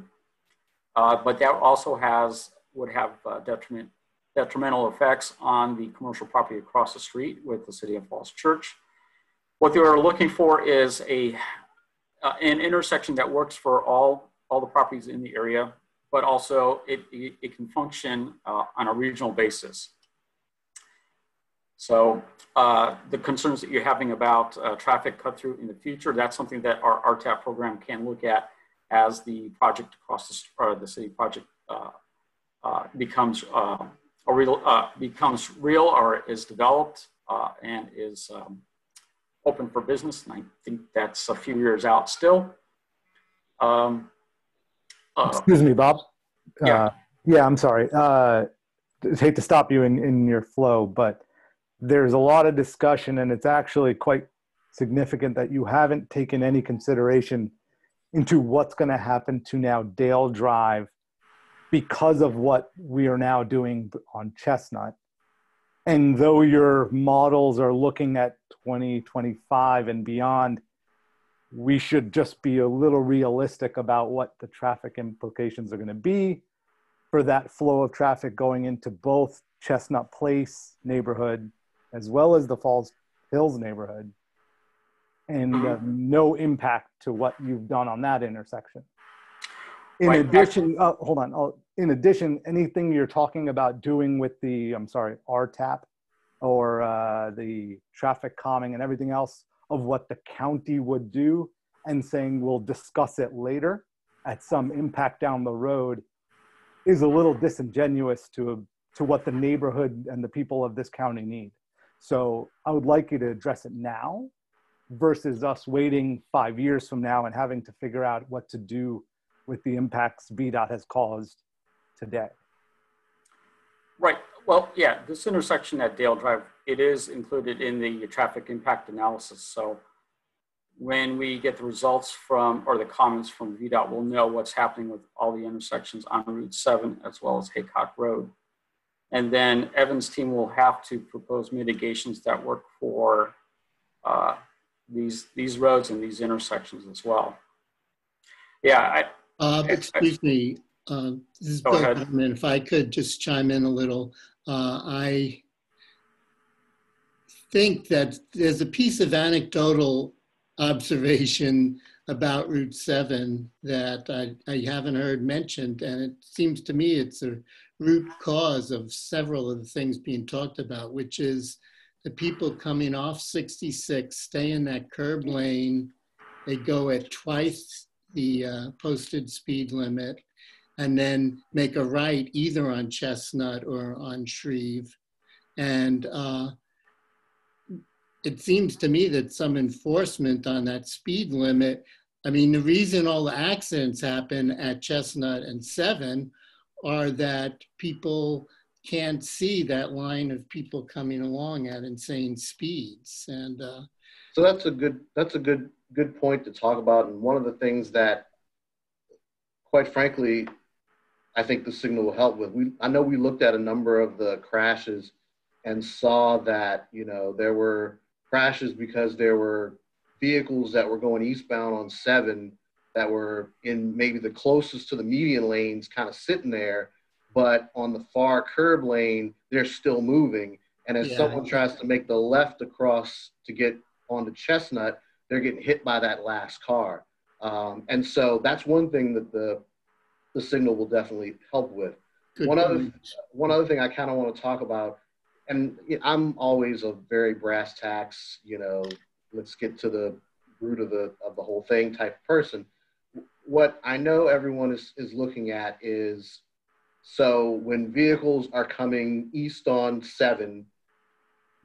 But that also would have detrimental effects on the commercial property across the street with the City of Falls Church. What they were looking for is an intersection that works for all the properties in the area, but also it can function on a regional basis. So the concerns that you're having about traffic cut through in the future, that's something that our RTAP program can look at as the project across the city project becomes real or is developed and is open for business. And I think that's a few years out still. Excuse me, Bob. Yeah. Yeah, I'm sorry. I hate to stop you in your flow, but there's a lot of discussion, and it's actually quite significant that you haven't taken any consideration into what's going to happen to now Dale Drive because of what we are now doing on Chestnut. And though your models are looking at 2025 and beyond, we should just be a little realistic about what the traffic implications are going to be for that flow of traffic going into both Chestnut Place neighborhood as well as the Falls Hills neighborhood, and no impact to what you've done on that intersection. In addition, hold on. In addition, anything you're talking about doing with the, RTAP or the traffic calming and everything else of what the county would do and saying we'll discuss it later at some impact down the road is a little disingenuous to what the neighborhood and the people of this county need. So I would like you to address it now versus us waiting 5 years from now and having to figure out what to do with the impacts VDOT has caused today. Right. Well, yeah, this intersection at Dale Drive, it is included in the traffic impact analysis. So when we get the results from, or the comments from VDOT, we'll know what's happening with all the intersections on Route 7 as well as Haycock Road. And then Evan's team will have to propose mitigations that work for these roads and these intersections as well. Yeah. Excuse me. This is Bill Hartman. If I could just chime in a little. I think that there's a piece of anecdotal observation about Route 7 that I haven't heard mentioned, and it seems to me it's a root cause of several of the things being talked about, which is the people coming off 66 stay in that curb lane. They go at twice the posted speed limit and then make a right either on Chestnut or on Shreve. And it seems to me that some enforcement on that speed limit, I mean, the reason all the accidents happen at Chestnut and 7 are that people can't see that line of people coming along at insane speeds. And so that's a good point to talk about. And one of the things that, quite frankly, I think the signal will help with. I know we looked at a number of the crashes and saw that, you know, there were crashes because there were vehicles that were going eastbound on 7 that were in maybe the closest to the median lanes kind of sitting there, but on the far curb lane, they're still moving. And as someone tries to make the left across to get onto Chestnut, they're getting hit by that last car. And so that's one thing that the signal will definitely help with. Good One other thing I kind of want to talk about, and I'm always a very brass tacks, let's get to the root of the whole thing type of person. What I know everyone is looking at is, so when vehicles are coming east on 7,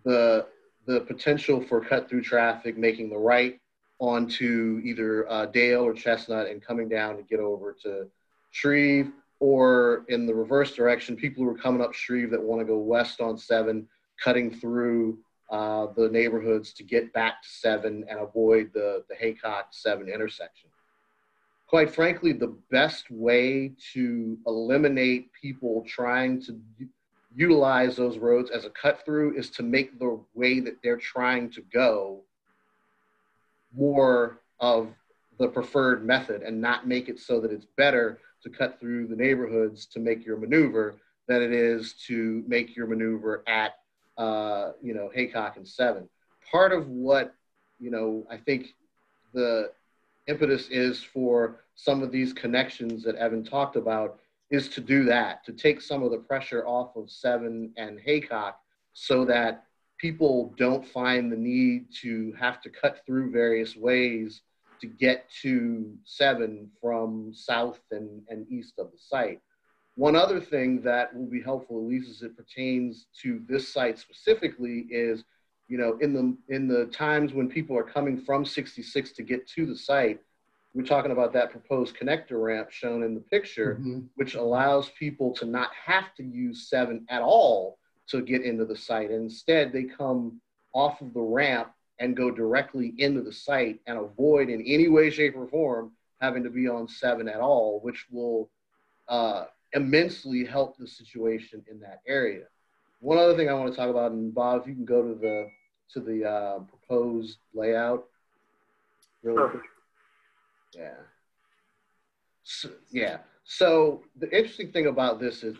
the potential for cut through traffic, making the right onto either Dale or Chestnut and coming down to get over to Shreve, or in the reverse direction, people who are coming up Shreve that want to go west on 7, cutting through the neighborhoods to get back to 7 and avoid the Haycock 7 intersection. Quite frankly, the best way to eliminate people trying to utilize those roads as a cut through is to make the way that they're trying to go more of the preferred method, and not make it so that it's better to cut through the neighborhoods to make your maneuver than it is to make your maneuver at Haycock and 7. Part of what I think the impetus is for some of these connections that Evan talked about is to do that, to take some of the pressure off of 7 and Haycock, so that people don't find the need to have to cut through various ways to get to 7 from south and east of the site. One other thing that will be helpful, at least as it pertains to this site specifically, is in the times when people are coming from 66 to get to the site, we're talking about that proposed connector ramp shown in the picture, which allows people to not have to use 7 at all to get into the site. And instead, they come off of the ramp and go directly into the site and avoid in any way, shape, or form having to be on 7 at all, which will immensely help the situation in that area. One other thing I want to talk about, and Bob, if you can go to the proposed layout really quick. So the interesting thing about this is,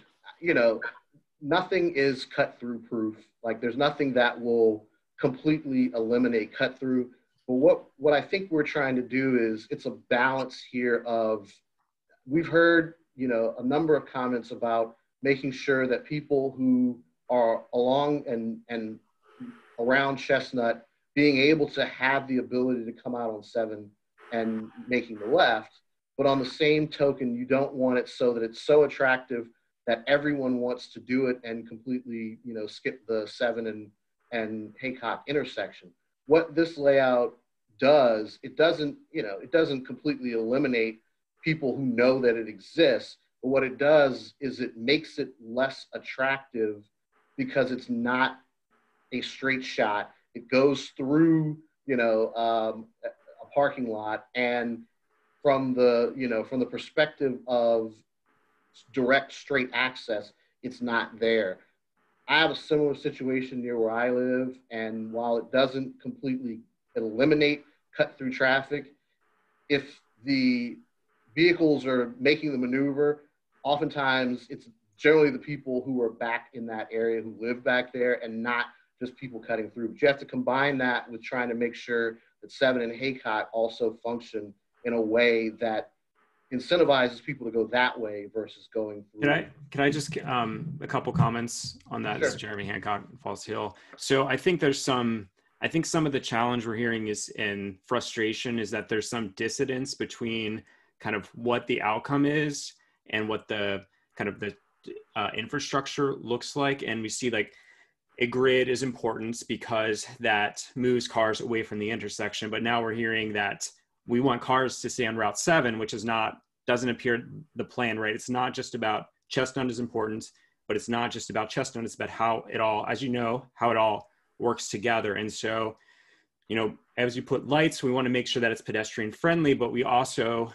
nothing is cut through proof. Like, there's nothing that will completely eliminate cut through. But what I think we're trying to do is, it's a balance here of, we've heard, a number of comments about making sure that people who are along and around Chestnut being able to have the ability to come out on 7 and making the left. But on the same token, you don't want it so that it's so attractive that everyone wants to do it and completely, skip the 7 and Haycock intersection. What this layout does, it doesn't completely eliminate people who know that it exists, but what it does is it makes it less attractive because it's not a straight shot. It goes through, a parking lot, and from the perspective of direct straight access, it's not there. I have a similar situation near where I live, and while it doesn't completely eliminate cut through traffic, if the vehicles are making the maneuver, oftentimes it's generally the people who are back in that area who live back there, and not just people cutting through. But you have to combine that with trying to make sure that 7 and Haycock also function in a way that incentivizes people to go that way versus going through. Can I just a couple comments on that? Sure. This is Jeremy Hancock, Falls Hill. So I think some of the challenge we're hearing is in frustration is that there's some dissonance between kind of what the outcome is and what the kind of the infrastructure looks like. And we see like a grid is important because that moves cars away from the intersection. But now we're hearing that we want cars to stay on Route 7, which doesn't appear the plan, right? It's not just about Chestnut is important, but it's not just about Chestnut. It's about how it all, as you know, how it all works together. And so, as you put lights, we want to make sure that it's pedestrian friendly, but we also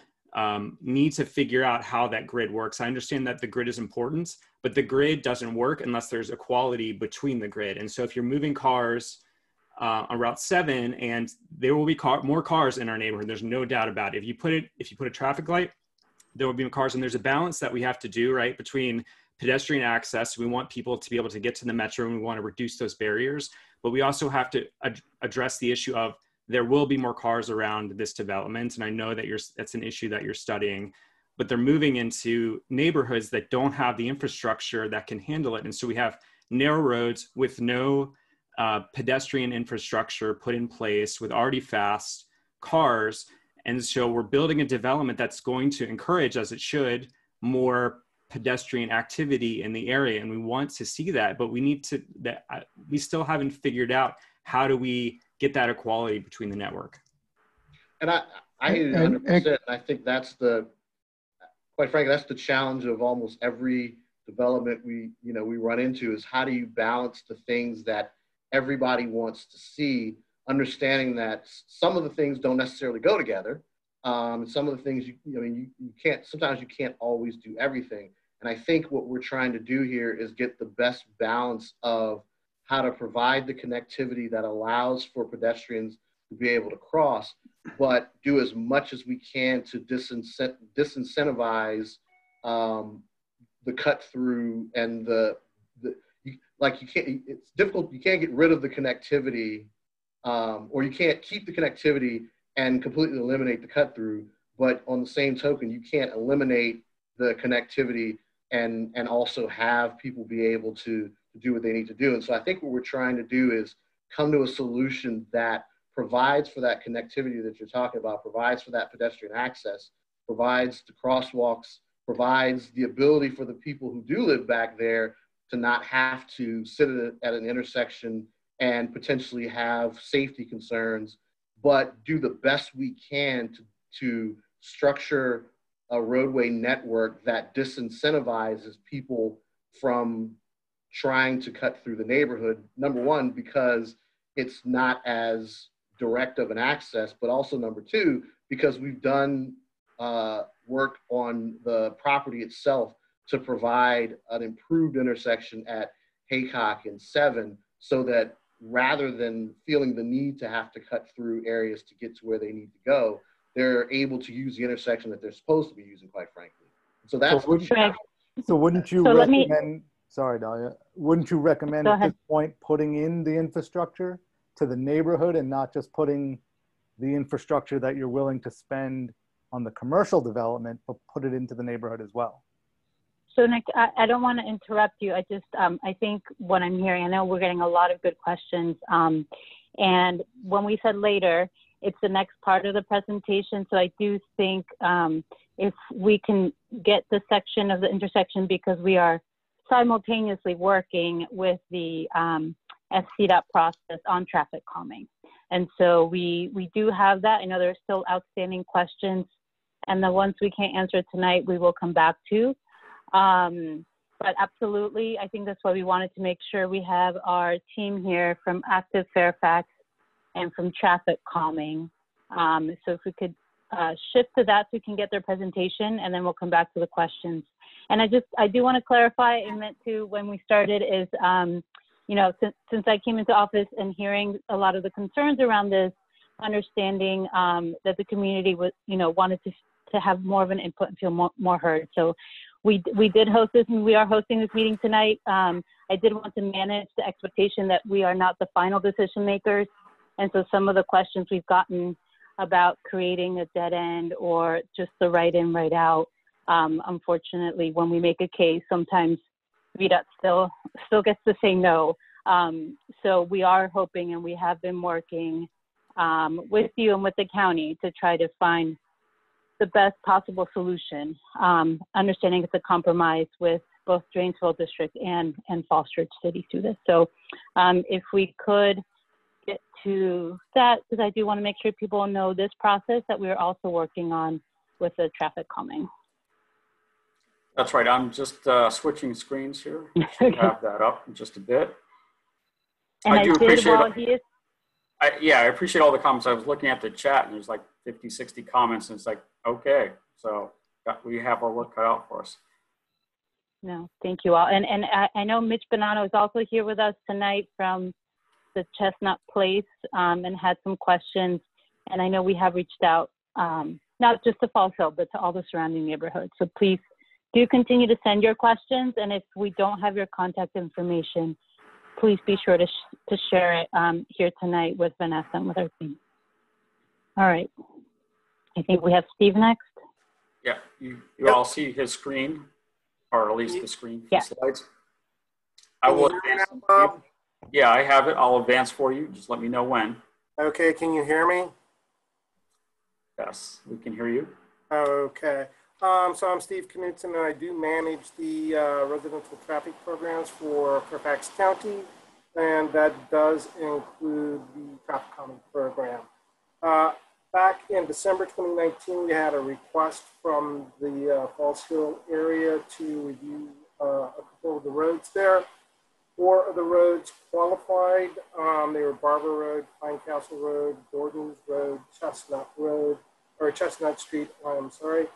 need to figure out how that grid works. I understand that the grid is important, but the grid doesn't work unless there's equality between the grid. And so if you're moving cars on Route 7, and there will be more cars in our neighborhood, there's no doubt about it. If you put a traffic light, there will be cars, and there's a balance that we have to do, right, between pedestrian access. We want people to be able to get to the metro, and we want to reduce those barriers, but we also have to address the issue of there will be more cars around this development. And I know that that's an issue that you're studying, but they're moving into neighborhoods that don't have the infrastructure that can handle it. And so we have narrow roads with no pedestrian infrastructure put in place, with already fast cars. And so we're building a development that's going to encourage, as it should, more pedestrian activity in the area. And we want to see that, but we still haven't figured out how do we get that equality between the network. And I hear you 100%. I think that's quite frankly, that's the challenge of almost every development we run into, is how do you balance the things that everybody wants to see, understanding that some of the things don't necessarily go together. Some of the things sometimes you can't always do everything. And I think what we're trying to do here is get the best balance of how to provide the connectivity that allows for pedestrians to be able to cross, but do as much as we can to disincentivize the cut through and it's difficult. You can't get rid of the connectivity, or you can't keep the connectivity and completely eliminate the cut through. But on the same token, you can't eliminate the connectivity and also have people be able to do what they need to do. And so I think what we're trying to do is come to a solution that provides for that connectivity that you're talking about, provides for that pedestrian access, provides the crosswalks, provides the ability for the people who do live back there to not have to sit at an intersection and potentially have safety concerns, but do the best we can to structure a roadway network that disincentivizes people from trying to cut through the neighborhood. Number one, because it's not as direct of an access, but also number two, because we've done work on the property itself to provide an improved intersection at Haycock and 7, so that rather than feeling the need to have to cut through areas to get to where they need to go, they're able to use the intersection that they're supposed to be using, quite frankly. So that's wouldn't you recommend, sorry, Dahlia, wouldn't you recommend at this point putting in the infrastructure to the neighborhood and not just putting the infrastructure that you're willing to spend on the commercial development, but put it into the neighborhood as well? So Nick, I don't want to interrupt you. I just, I think what I'm hearing, I know we're getting a lot of good questions. And when we said later, it's the next part of the presentation. So I do think if we can get the section of the intersection, because we are simultaneously working with the SCDOT process on traffic calming. And so we do have that. I know there are still outstanding questions, and the ones we can't answer tonight, we will come back to. But absolutely, I think that's why we wanted to make sure we have our team here from Active Fairfax and from traffic calming. So if we could shift to that so we can get their presentation, and then we'll come back to the questions. And I do want to clarify, I meant to when we started is, since I came into office and hearing a lot of the concerns around this, understanding that the community was, wanted to have more of an input and feel more heard. So we did host this, and we are hosting this meeting tonight. I did want to manage the expectation that we are not the final decision makers. And so some of the questions we've gotten about creating a dead end or just the right in, right out, unfortunately, when we make a case, sometimes VDOT still gets to say no. So we are hoping, and we have been working with you and with the county to try to find the best possible solution, understanding it's a compromise with both Dranesville District and Falls Church City through this. So if we could get to that, because I do want to make sure people know this process that we're also working on with the traffic calming. That's right. I'm just switching screens here. Should have that up in just a bit. And I appreciate all the comments. I was looking at the chat, and there's like 50, 60 comments, and it's like, okay, so we have our work cut out for us. No, thank you all. And I know Mitch Bonanno is also here with us tonight from the Chestnut Place, and had some questions. And I know we have reached out, not just to Falls Hill, but to all the surrounding neighborhoods. So please do continue to send your questions. And if we don't have your contact information, please be sure to share it here tonight with Vanessa and with our team. All right. I think we have Steve next. Yeah, you all see his screen, or at least the screen for slides. I will advance them for you. Yeah, I have it. I'll advance for you. Just let me know when. Okay, can you hear me? Yes, we can hear you. Okay. So I'm Steve Knutson, and I do manage the residential traffic programs for Fairfax County, and that does include the traffic calming program. Back in December 2019, we had a request from the Falls Hill area to review a couple of the roads there. 4 of the roads qualified. They were Barber Road, Pine Castle Road, Gordon's Road, Chestnut Road, or Chestnut Street, I'm sorry.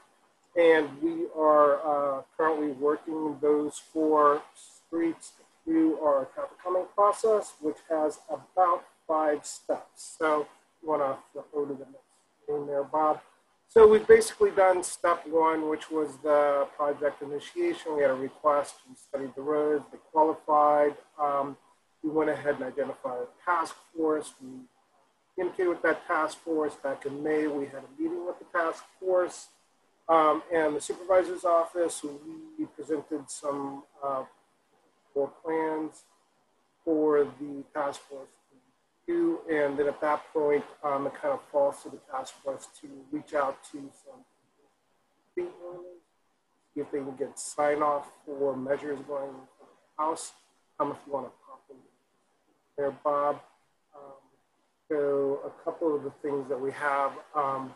And we are currently working those 4 streets through our traffic calming process, which has about 5 steps. So you want to flip over to the next screen there, Bob. So we've basically done step 1, which was the project initiation. We had a request, we studied the roads, they qualified. We went ahead and identified a task force. We communicated with that task force. Back in May, we had a meeting with the task force and the supervisor's office. We presented some plans for the task force to review, and then at that point, it kind of falls to the task force to reach out to some fee owners, see if they can get sign off for measures going into the house. If you want to pop in there, Bob. So a couple of the things that we have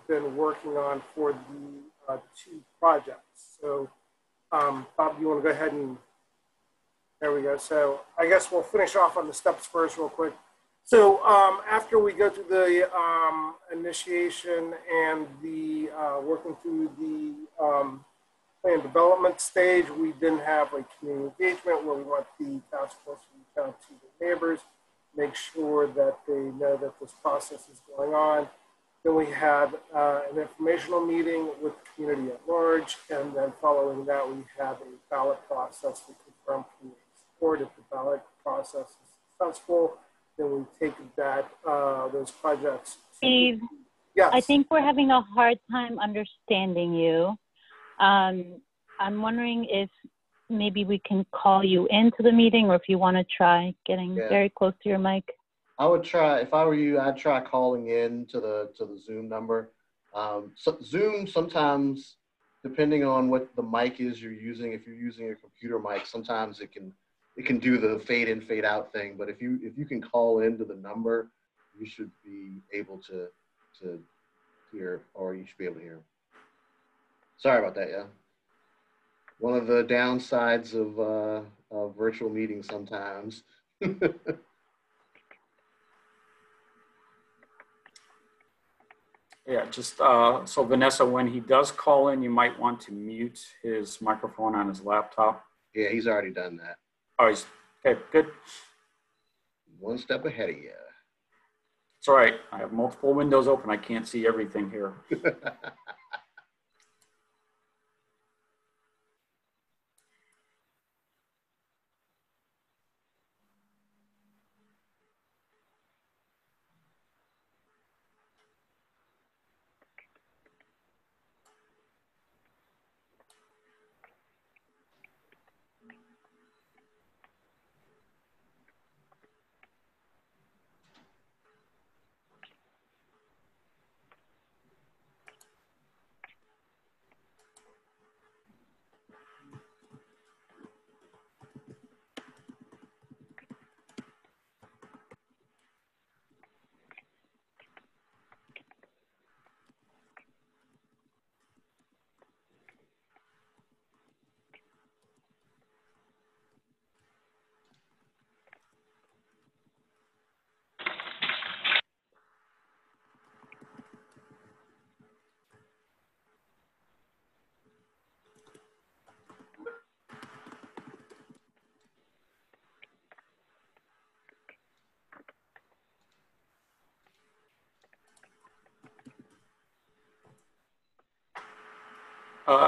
been working on for the 2 projects. So Bob, you want to go ahead and, there we go. So I guess we'll finish off on the steps first real quick. So after we go through the initiation and the working through the plan development stage, we then have a community engagement where we want the task force to reach out to the neighbors, make sure that they know that this process is going on. Then we had an informational meeting with the community at large, and then following that, we have a ballot process to confirm community support. If the ballot process is successful, then we take that those projects. Steve, yes. I think we're having a hard time understanding you. I'm wondering if maybe we can call you into the meeting, or if you want to try getting very close to your mic. I would try, if I were you, I'd try calling in to the Zoom number. So Zoom sometimes, depending on what the mic is you're using, if you're using a computer mic, sometimes it can do the fade in, fade out thing. But if you can call into the number, you should be able to hear, or you should be able to hear. Sorry about that, yeah. One of the downsides of virtual meetings sometimes. Yeah, just so Vanessa, when he does call in, you might want to mute his microphone on his laptop. Yeah, he's already done that. Oh, he's okay, good. One step ahead of you. It's all right. I have multiple windows open. I can't see everything here.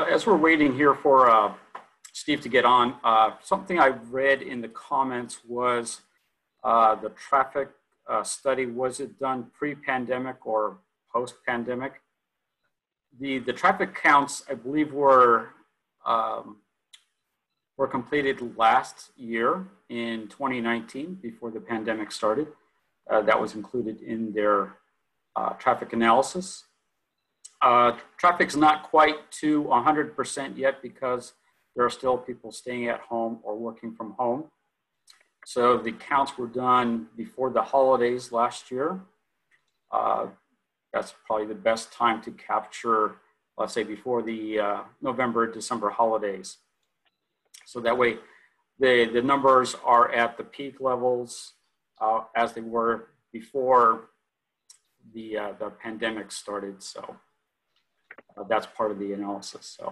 As we're waiting here for Steve to get on, something I read in the comments was the traffic study, was it done pre-pandemic or post-pandemic. The traffic counts, I believe, were completed last year in 2019 before the pandemic started. That was included in their traffic analysis. Traffic's not quite to 100% yet because there are still people staying at home or working from home. So the counts were done before the holidays last year. That's probably the best time to capture, let's say, before the November, December holidays. So that way the numbers are at the peak levels as they were before the pandemic started. So that's part of the analysis. So,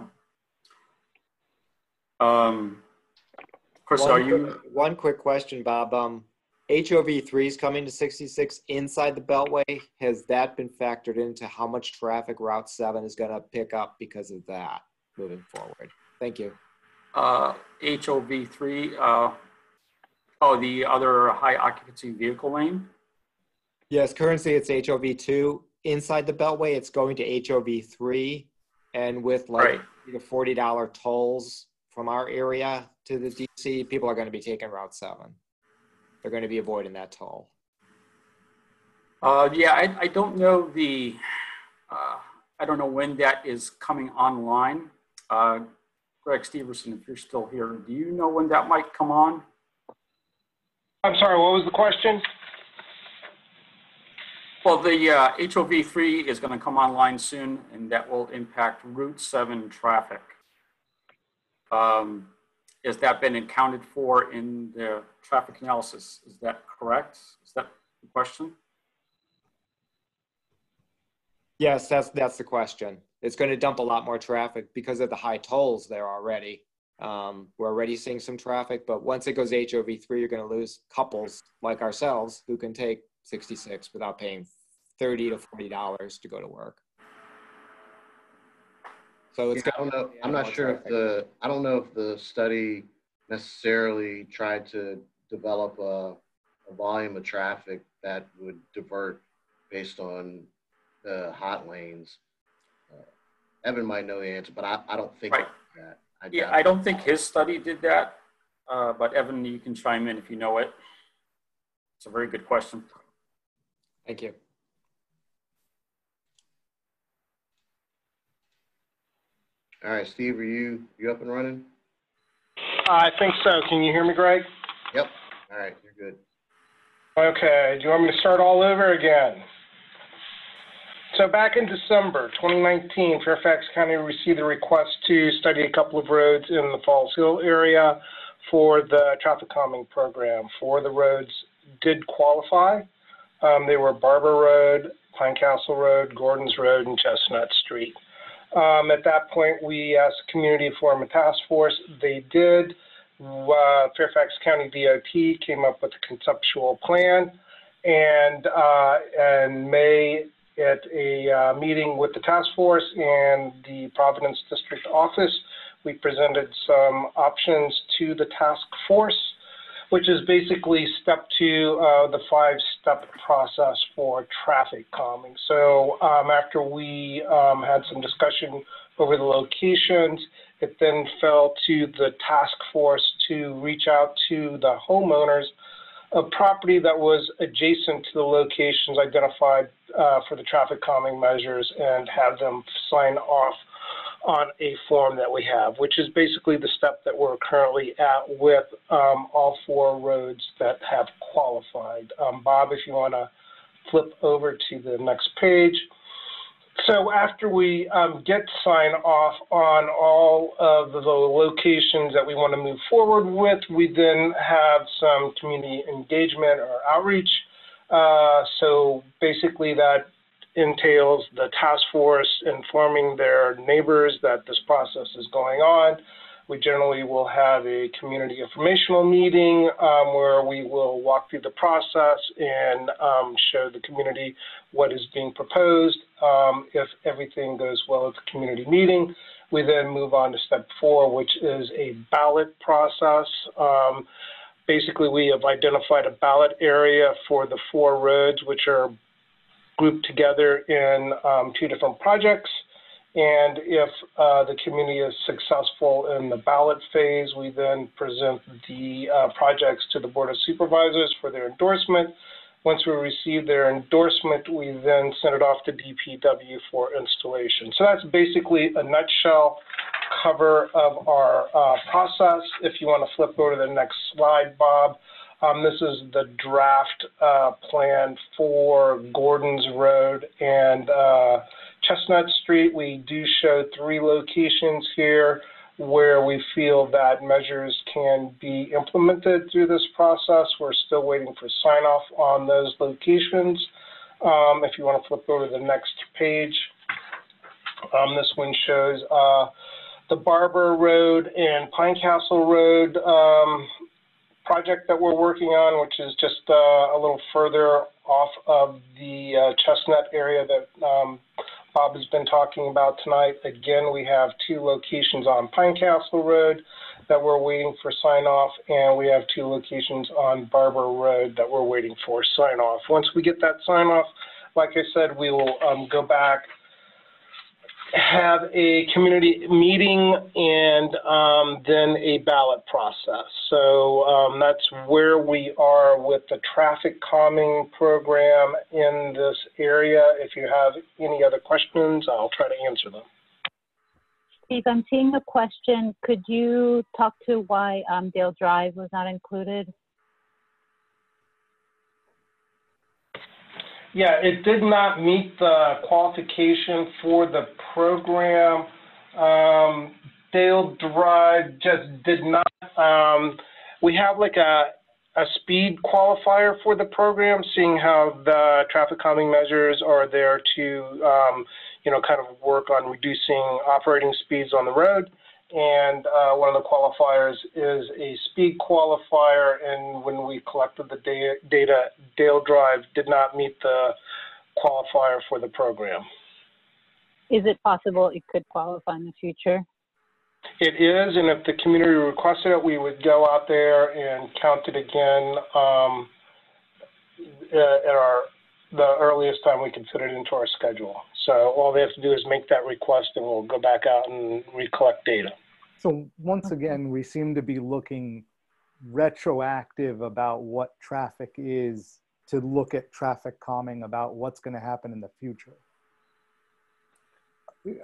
Chris, one quick question, Bob? HOV3 is coming to 66 inside the Beltway. Has that been factored into how much traffic Route 7 is going to pick up because of that moving forward? Thank you. HOV3, oh, the other high occupancy vehicle lane? Yes, currently it's HOV2. Inside the Beltway, it's going to HOV3. And with like the $40 tolls from our area to the DC, people are going to be taking Route 7. They're going to be avoiding that toll. Yeah, I don't know I don't know when that is coming online. Greg Steverson, if you're still here, do you know when that might come on? I'm sorry, what was the question? Well, the HOV3 is going to come online soon, and that will impact Route 7 traffic. Has that been accounted for in the traffic analysis? Is that correct? Is that the question? Yes, that's the question. It's going to dump a lot more traffic because of the high tolls there already. We're already seeing some traffic, but once it goes HOV3, you're going to lose couples like ourselves who can take 66 without paying $30 to $40 to go to work. So it's I don't know. I'm not sure if I don't know if the study necessarily tried to develop a volume of traffic that would divert based on the hot lanes. Evan might know the answer, but I don't think that. I don't think his study did that, but Evan, you can chime in if you know it. It's a very good question. Thank you. All right, Steve, are you up and running? I think so. Can you hear me, Greg? Yep. All right, you're good. Okay, do you want me to start all over again? So back in December 2019, Fairfax County received a request to study a couple of roads in the Falls Hill area for the traffic calming program. 4 of the roads did qualify. They were Barber Road, Pine Castle Road, Gordon's Road, and Chestnut Street. At that point, we asked the community to form a task force. They did. Fairfax County DOT came up with a conceptual plan, and in May, at a meeting with the task force and the Providence District Office, we presented some options to the task force, which is basically step 2 of the 5-step process for traffic calming. So after we had some discussion over the locations, it then fell to the task force to reach out to the homeowners of property that was adjacent to the locations identified for the traffic calming measures and have them sign off on a form that we have, which is basically the step that we're currently at with all 4 roads that have qualified. Bob, if you want to flip over to the next page. So after we get sign off on all of the locations that we want to move forward with, we then have some community engagement or outreach. So basically that entails the task force informing their neighbors that this process is going on. We generally will have a community informational meeting where we will walk through the process and show the community what is being proposed. If everything goes well at the community meeting, we then move on to step 4, which is a ballot process. Basically, we have identified a ballot area for the 4 roads, which are grouped together in 2 different projects. And if the community is successful in the ballot phase, we then present the projects to the Board of Supervisors for their endorsement. Once we receive their endorsement, we then send it off to DPW for installation. So that's basically a nutshell cover of our process. If you want to flip over to the next slide, Bob, this is the draft plan for Gordon's Road and Chestnut Street. We do show 3 locations here where we feel that measures can be implemented through this process. We're still waiting for sign off on those locations. If you want to flip over to the next page, this one shows the Barber Road and Pine Castle Road project that we're working on, which is just a little further off of the Chestnut area that Bob has been talking about tonight. Again, we have 2 locations on Pine Castle Road that we're waiting for sign off, and we have 2 locations on Barber Road that we're waiting for sign off. Once we get that sign off, like I said, we will go back, have a community meeting, and then a ballot process. So that's where we are with the traffic calming program in this area. If you have any other questions, I'll try to answer them. Steve, I'm seeing a question. Could you talk to why Dale Drive was not included? Yeah, it did not meet the qualification for the program. Dale Drive just did not. We have like a speed qualifier for the program, seeing how the traffic calming measures are there to, you know, kind of work on reducing operating speeds on the road. And one of the qualifiers is a speed qualifier, and when we collected the data, Dale Drive did not meet the qualifier for the program. Is it possible it could qualify in the future? It is, and if the community requested it, we would go out there and count it again at the earliest time we can fit it into our schedule. So all they have to do is make that request, and we'll go back out and recollect data. So once again, we seem to be looking retroactive about what traffic is to look at traffic calming about what's going to happen in the future.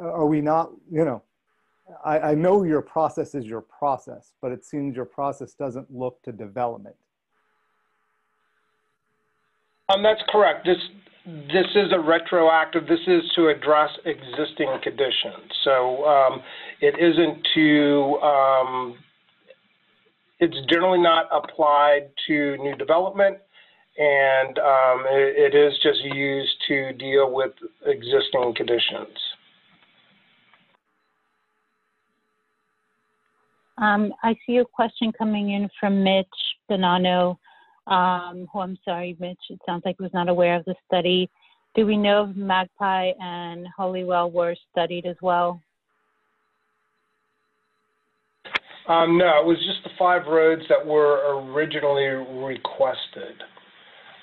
Are we not, you know, I know your process is your process, but it seems your process doesn't look to development. That's correct. This is a retroactive. This is to address existing conditions. So it isn't to, it's generally not applied to new development, and it is just used to deal with existing conditions. I see a question coming in from Mitch Bonanno, who, I'm sorry, Mitch, it sounds like was not aware of the study. Do we know if Magpie and Holywell were studied as well? No, it was just the 5 roads that were originally requested.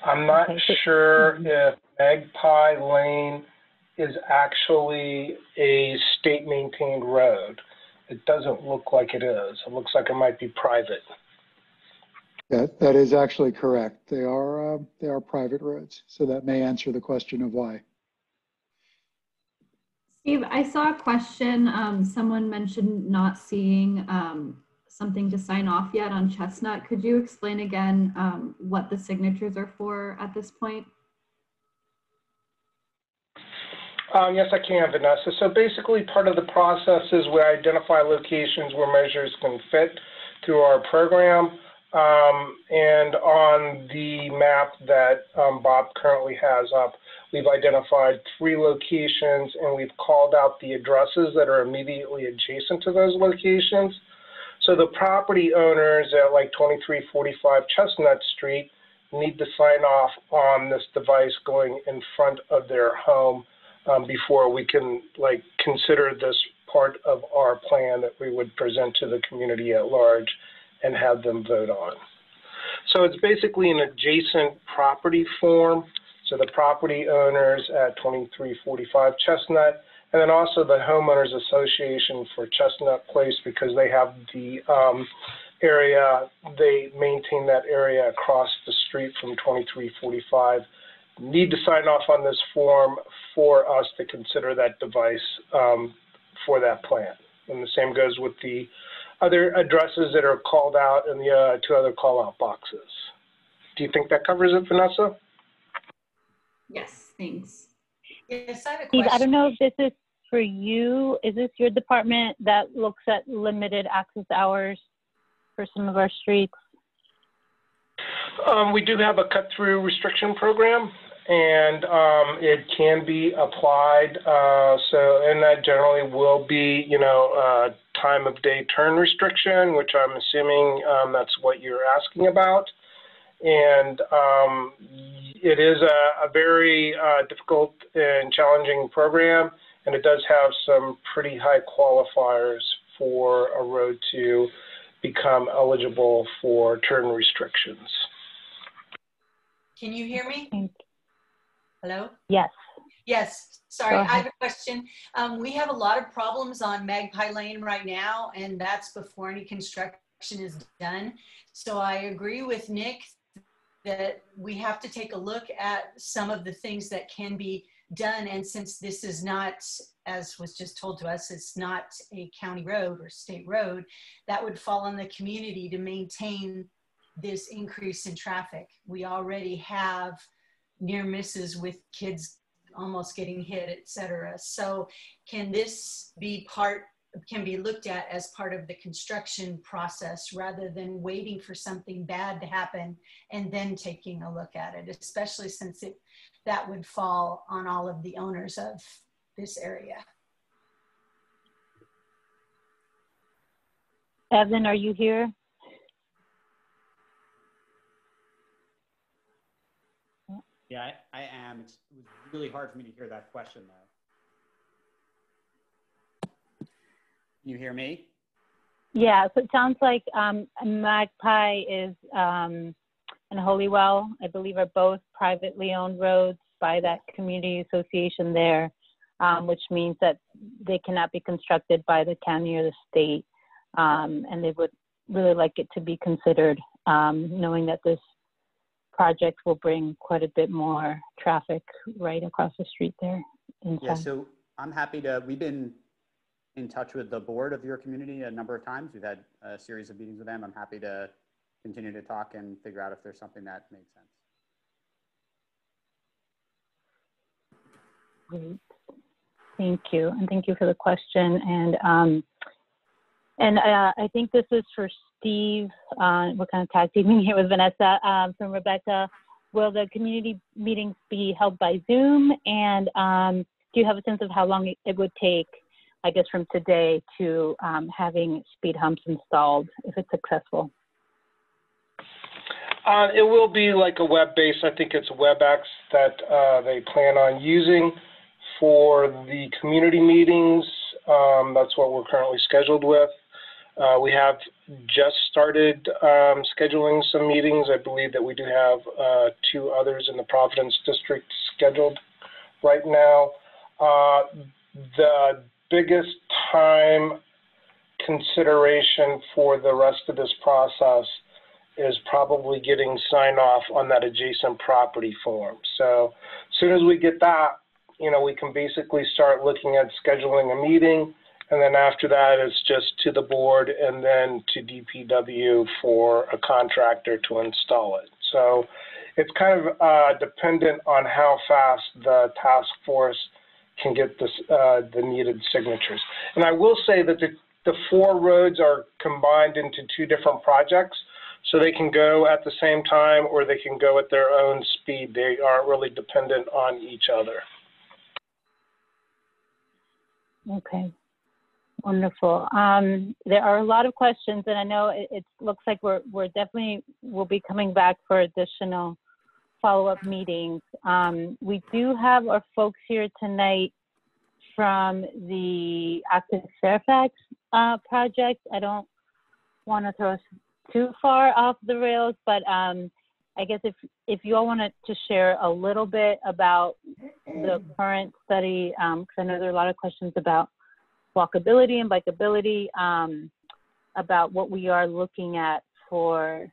I'm not sure if Magpie Lane is actually a state-maintained road. It doesn't look like it is. It looks like it might be private. That is actually correct. They are private roads, so that may answer the question of why. Steve, I saw a question. Someone mentioned not seeing something to sign off yet on Chestnut. Could you explain again what the signatures are for at this point? Yes, I can, Vanessa. So basically part of the process is we identify locations where measures can fit through our program. And on the map that Bob currently has up, we've identified 3 locations, and we've called out the addresses that are immediately adjacent to those locations. So the property owners at like 2345 Chestnut Street need to sign off on this device going in front of their home before we can like consider this part of our plan that we would present to the community at large and have them vote on. So it's basically an adjacent property form. So the property owners at 2345 Chestnut, and then also the homeowners association for Chestnut Place, because they have the area, they maintain that area across the street from 2345, need to sign off on this form for us to consider that device for that plan. And the same goes with the other addresses that are called out in the 2 other call out boxes. Do you think that covers it, Vanessa? Yes, thanks. Yes, I have a Steve, question. I don't know if this is for you. Is this your department that looks at limited access hours for some of our streets? We do have a cut-through restriction program, and it can be applied. And that generally will be, you know, time of day turn restriction, which I'm assuming that's what you're asking about. And it is a very difficult and challenging program, and it does have some pretty high qualifiers for a road to become eligible for turn restrictions. Can you hear me? Hello? Yes. Yes, sorry, Go I ahead. have a question. We have a lot of problems on Magpie Lane right now, and that's before any construction is done. So I agree with Nick that we have to take a look at some of the things that can be done. And since this is not, as was just told to us, it's not a county road or state road, that would fall on the community to maintain this increase in traffic. We already have near misses with kids almost getting hit, et cetera. So can this be can be looked at as part of the construction process rather than waiting for something bad to happen and then taking a look at it, especially since that would fall on all of the owners of this area? Evan, are you here? Yeah, I am. It was really hard for me to hear that question, though. Can you hear me? Yeah, so it sounds like Magpie is and Holywell, I believe, are both privately owned roads by that community association there, which means that they cannot be constructed by the county or the state. And they would really like it to be considered, knowing that this project will bring quite a bit more traffic right across the street there. Yeah, so I'm happy to, we've been in touch with the board of your community a number of times. We've had a series of meetings with them. I'm happy to continue to talk and figure out if there's something that makes sense. Great. Thank you. And thank you for the question. And I think this is for Steve. We're kind of tag teaming here with Vanessa from Rebecca. Will the community meetings be held by Zoom? And do you have a sense of how long it would take, I guess, from today to having speed humps installed if it's successful? It will be like a web-based, I think it's WebEx that they plan on using for the community meetings. That's what we're currently scheduled with. We have just started scheduling some meetings. I believe that we do have 2 others in the Providence district scheduled right now. The biggest time consideration for the rest of this process is probably getting sign off on that adjacent property form. So as soon as we get that, you know, we can basically start looking at scheduling a meeting. And then after that, it's just to the board and then to DPW for a contractor to install it. So it's kind of dependent on how fast the task force can get this, the needed signatures. And I will say that the 4 roads are combined into 2 different projects. So they can go at the same time or they can go at their own speed. They aren't really dependent on each other. Okay. Wonderful. There are a lot of questions, and I know it looks like we're definitely will be coming back for additional follow-up meetings. We do have our folks here tonight from the Active Fairfax project. I don't want to throw us too far off the rails, but I I guess if you all wanted to share a little bit about the current study, because I know there are a lot of questions about walkability and bikeability, about what we are looking at for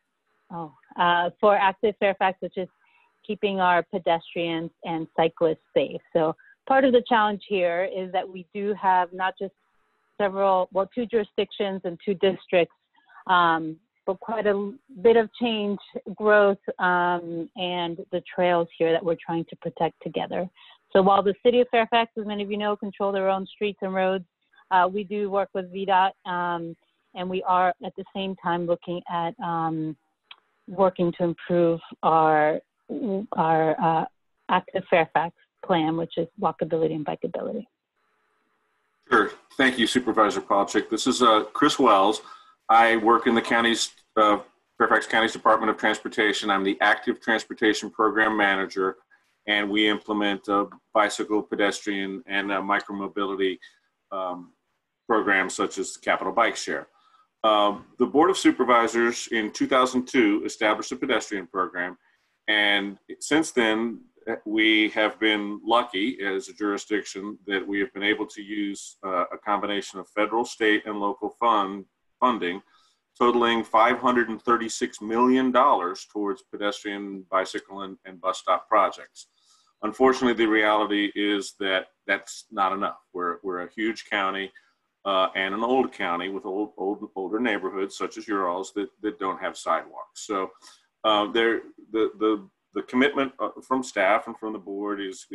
active Fairfax, which is keeping our pedestrians and cyclists safe. So part of the challenge here is that we do have not just two jurisdictions and 2 districts, but quite a bit of change, growth, and the trails here that we're trying to protect together. So while the city of Fairfax, as many of you know, control their own streets and roads, we do work with VDOT, and we are at the same time looking at working to improve our active Fairfax plan, which is walkability and bikeability. Sure. Thank you, Supervisor Palchik. This is Chris Wells. I work in the county's, Fairfax County's Department of Transportation. I'm the Active Transportation Program Manager, and we implement bicycle, pedestrian, and micromobility programs such as Capital Bike Share. The Board of Supervisors in 2002 established a pedestrian program, and since then, we have been lucky as a jurisdiction that we have been able to use a combination of federal, state, and local funding, totaling $536 million towards pedestrian, bicycle, and bus stop projects. Unfortunately, the reality is that that's not enough. We're a huge county and an old county with older neighborhoods such as your all's that don't have sidewalks. So the commitment from staff and from the board is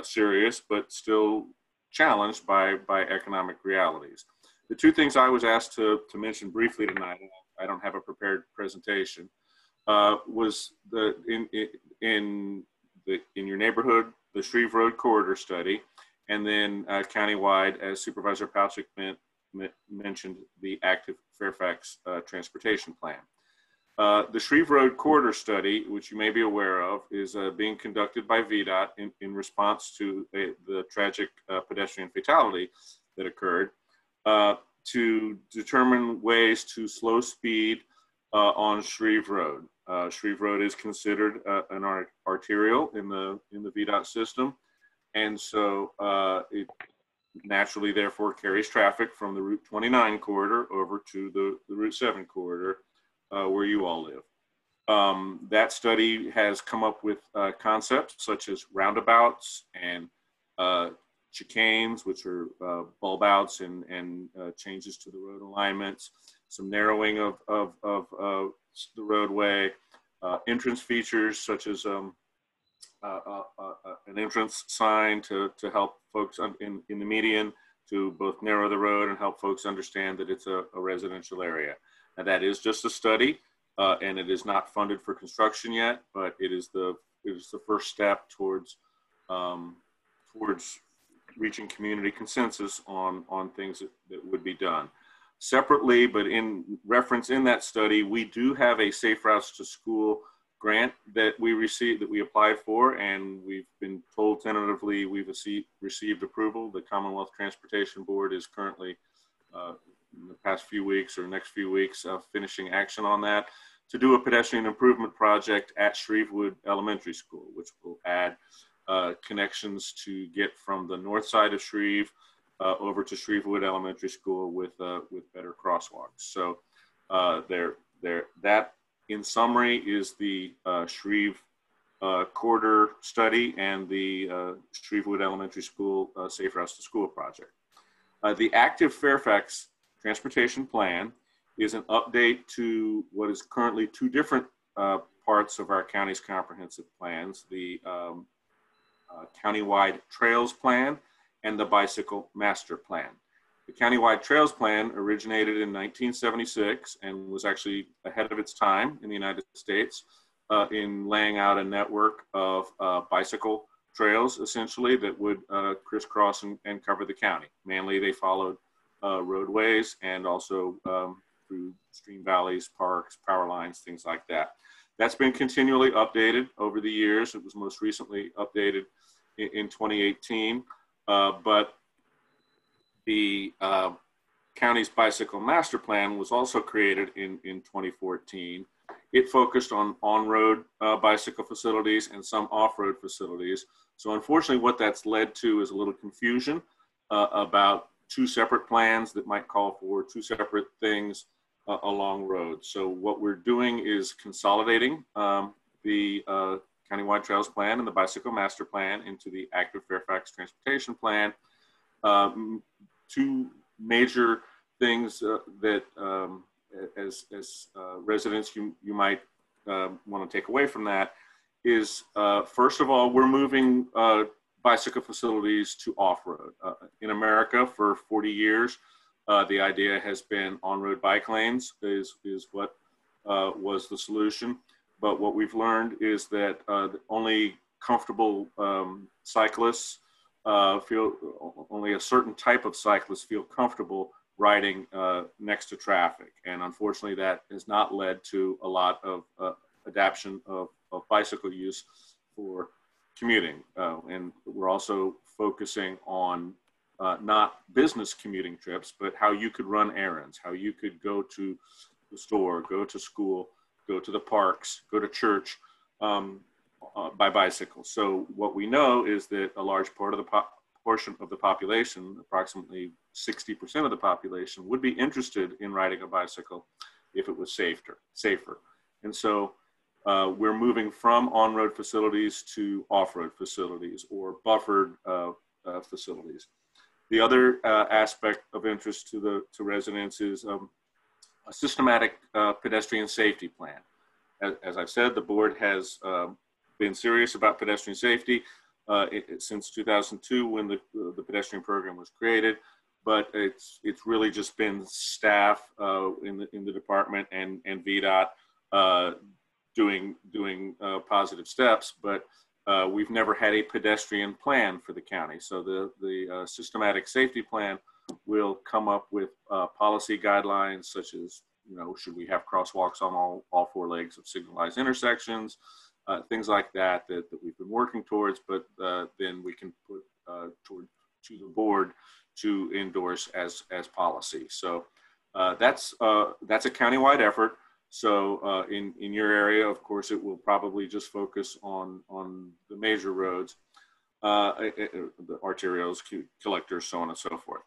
serious, but still challenged by economic realities. The 2 things I was asked to mention briefly tonight, I don't have a prepared presentation, was in your neighborhood, the Shreve Road Corridor Study, and then countywide, as Supervisor Palchik mentioned, the Active Fairfax Transportation Plan. The Shreve Road Corridor Study, which you may be aware of, is being conducted by VDOT in response to the tragic pedestrian fatality that occurred, to determine ways to slow speed on Shreve Road. Shreve Road is considered an arterial in the VDOT system, and so it naturally therefore carries traffic from the Route 29 corridor over to the Route 7 corridor, where you all live. That study has come up with concepts such as roundabouts and chicanes, which are bulb outs and changes to the road alignments, some narrowing of the roadway, entrance features such as an entrance sign to help folks in the median to both narrow the road and help folks understand that it's a residential area. Now that is just a study, and it is not funded for construction yet, but it is the first step towards reaching community consensus on things that would be done. Separately, but in reference in that study, we do have a Safe Routes to School grant that we received, that we applied for, and we've been told tentatively we've received approval. The Commonwealth Transportation Board is currently in the past few weeks or next few weeks finishing action on that to do a pedestrian improvement project at Shrevewood Elementary School, which will add connections to get from the north side of Shreve over to Shrevewood Elementary School with better crosswalks. So that in summary is the Shreve corridor study and the Shrevewood Elementary School Safe Routes to School project. The Active Fairfax Transportation Plan is an update to what is currently 2 different parts of our county's comprehensive plans, the Countywide Trails Plan and the Bicycle Master Plan. The Countywide Trails Plan originated in 1976 and was actually ahead of its time in the United States in laying out a network of bicycle trails, essentially, that would crisscross and cover the county. Mainly, they followed roadways and also through stream valleys, parks, power lines, things like that. That's been continually updated over the years. It was most recently updated in 2018, but the county's bicycle master plan was also created in 2014, it focused on on-road bicycle facilities and some off-road facilities. So unfortunately, what that's led to is a little confusion about two separate plans that might call for two separate things along roads. So what we're doing is consolidating the Countywide Trails Plan and the Bicycle Master Plan into the Active Fairfax Transportation Plan. Two major things that as residents you might want to take away from that is, first of all, we're moving bicycle facilities to off-road. In America for 40 years, the idea has been on-road bike lanes is what was the solution. But what we've learned is that only comfortable cyclists only a certain type of cyclists feel comfortable riding next to traffic. And unfortunately, that has not led to a lot of adaptation of bicycle use for commuting. And we're also focusing on not business commuting trips, but how you could run errands, how you could go to the store, go to school, go to the parks, go to church by bicycle. So what we know is that a large part of the portion of the population, approximately 60% of the population, would be interested in riding a bicycle if it was safer. And so we're moving from on-road facilities to off-road facilities or buffered facilities. The other aspect of interest to residents is a systematic pedestrian safety plan. As I've said, the board has been serious about pedestrian safety since 2002 when the pedestrian program was created, but it's really just been staff in the department and VDOT doing positive steps, but we've never had a pedestrian plan for the county. So the systematic safety plan will come up with policy guidelines such as, should we have crosswalks on all four legs of signalized intersections, things like that we've been working towards, but then we can put to the board to endorse as policy. So that's a countywide effort. So in your area, of course, it will probably just focus on the major roads, the arterials, collectors, so on and so forth.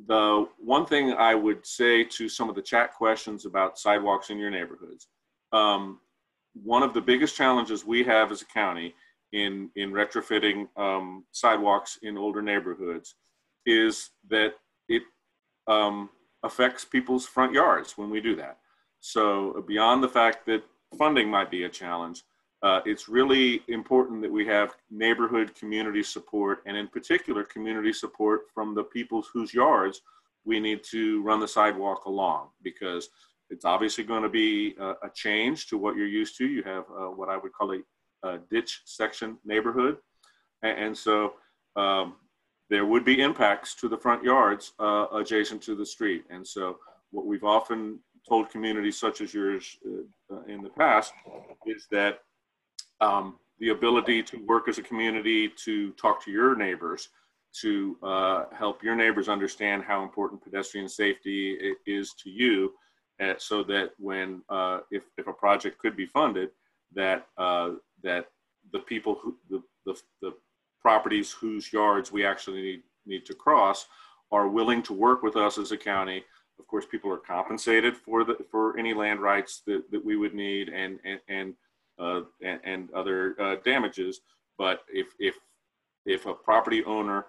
The one thing I would say to some of the chat questions about sidewalks in your neighborhoods, one of the biggest challenges we have as a county in retrofitting sidewalks in older neighborhoods is that it affects people's front yards when we do that. So beyond the fact that funding might be a challenge, it's really important that we have neighborhood community support, and in particular community support from the people whose yards we need to run the sidewalk along, because it's obviously going to be a change to what you're used to. You have what I would call a ditch section neighborhood. And so there would be impacts to the front yards adjacent to the street. And so what we've often told communities such as yours in the past is that the ability to work as a community, to talk to your neighbors, to help your neighbors understand how important pedestrian safety is to you, so that when if a project could be funded, that that the people who the properties whose yards we actually need to cross are willing to work with us as a county. Of course, people are compensated for any land rights that we would need and other damages. But if a property owner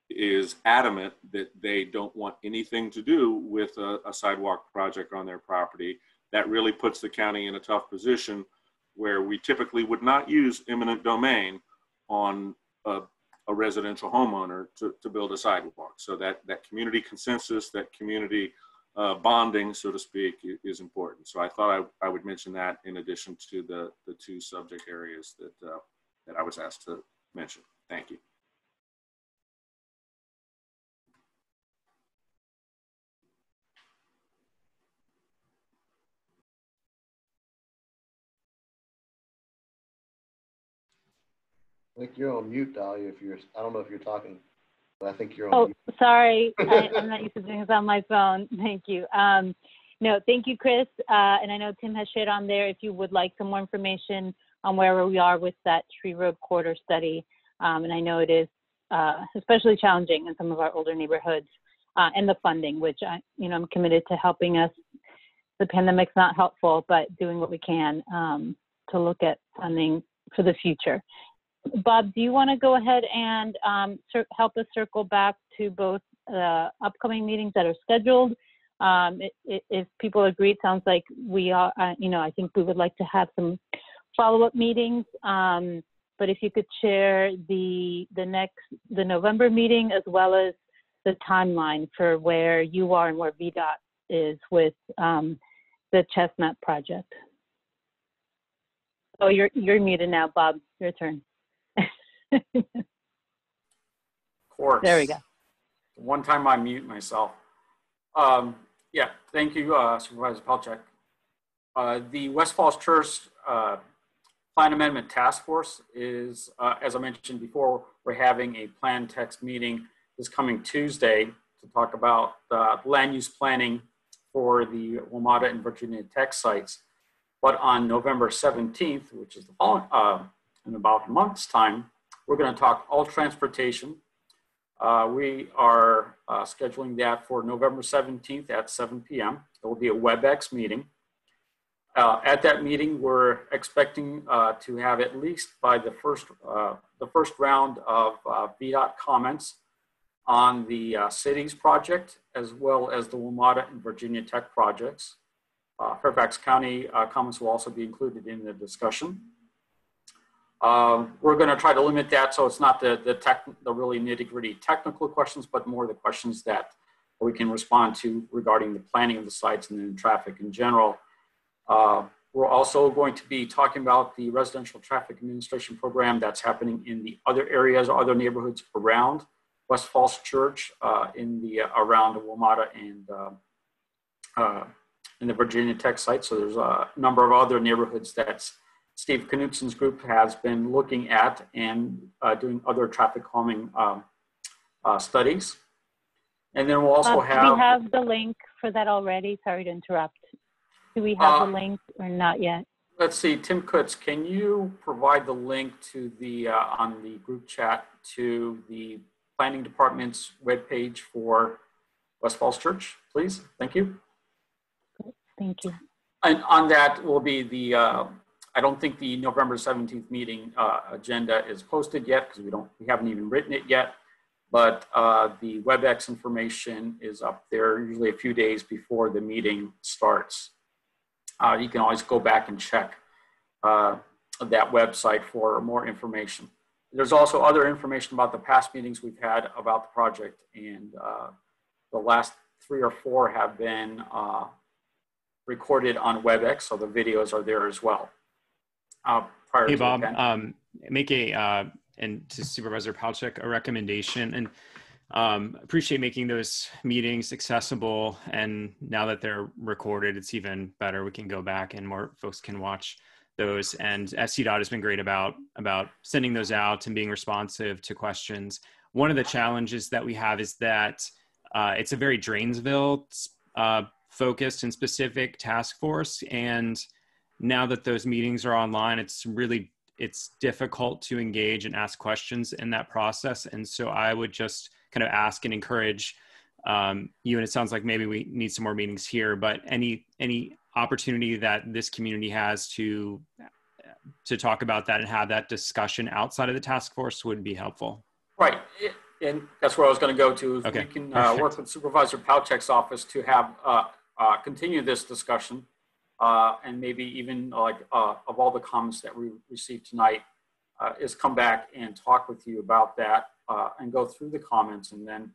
is adamant that they don't want anything to do with a sidewalk project on their property, that really puts the county in a tough position where we typically would not use eminent domain on a residential homeowner to build a sidewalk. So that community consensus, that community bonding, so to speak, is important. So I thought I would mention that in addition to the two subject areas that I was asked to mention. Thank you. I think you're on mute, Dahlia. I don't know if you're talking, but I think you're on mute. Oh, sorry. I'm not used to doing this on my phone. Thank you. No, thank you, Chris. And I know Tim has shared on there if you would like some more information on where we are with that Shreve Road corridor study. And I know it is especially challenging in some of our older neighborhoods, and the funding, which I'm committed to helping us. The pandemic's not helpful, but doing what we can to look at funding for the future. Bob, do you want to go ahead and help us circle back to both upcoming meetings that are scheduled? If people agree, it sounds like we are, I think we would like to have some follow-up meetings. But if you could share the November meeting as well as the timeline for where you are and where VDOT is with the Chestnut project. Oh, you're muted now, Bob. Your turn. Of course. There we go. One time I mute myself. Yeah, thank you, Supervisor Palchik. The West Falls Church Plan Amendment Task Force is, as I mentioned before, we're having a plan text meeting this coming Tuesday to talk about land use planning for the WMATA and Virginia Tech sites. But on November 17th, which is the following, in about a month's time, we're going to talk all transportation. We are scheduling that for November 17th at 7 p.m. It will be a WebEx meeting. At that meeting, we're expecting to have at least by the first round of VDOT comments on the cities project, as well as the WMATA and Virginia Tech projects. Fairfax County comments will also be included in the discussion. We're going to try to limit that so it's not the really nitty-gritty technical questions, but more the questions that we can respond to regarding the planning of the sites and then traffic in general. We're also going to be talking about the residential traffic administration program that's happening in the other areas, other neighborhoods around West Falls Church, around WMATA and the Virginia Tech site. So there's a number of other neighborhoods that Steve Knutson's group has been looking at and doing other traffic calming studies. And then we'll also have... Do we have the link for that already? Sorry to interrupt. Do we have the link or not yet? Let's see, Tim Kutz, can you provide the link to the, on the group chat to the planning department's webpage for West Falls Church, please? Thank you. Thank you. And on that will be the, I don't think the November 17th meeting agenda is posted yet because we haven't even written it yet, but the WebEx information is up there usually a few days before the meeting starts. You can always go back and check that website for more information. There's also other information about the past meetings we've had about the project, and the last 3 or 4 have been recorded on WebEx, so the videos are there as well. Hey Bob, make and to Supervisor Palchik, a recommendation, and appreciate making those meetings accessible, and now that they're recorded, it's even better. We can go back and more folks can watch those, and SCDOT has been great about sending those out and being responsive to questions. One of the challenges that we have is that it's a very Drainsville focused and specific task force, and now that those meetings are online, it's difficult to engage and ask questions in that process. And so I would just kind of ask and encourage you, and it sounds like maybe we need some more meetings here, but any opportunity that this community has to talk about that and have that discussion outside of the task force would be helpful. Right, and that's where I was going to go to. Okay. We can work with Supervisor Palchik's office to have continue this discussion. And maybe even like of all the comments that we received tonight, is come back and talk with you about that and go through the comments, and then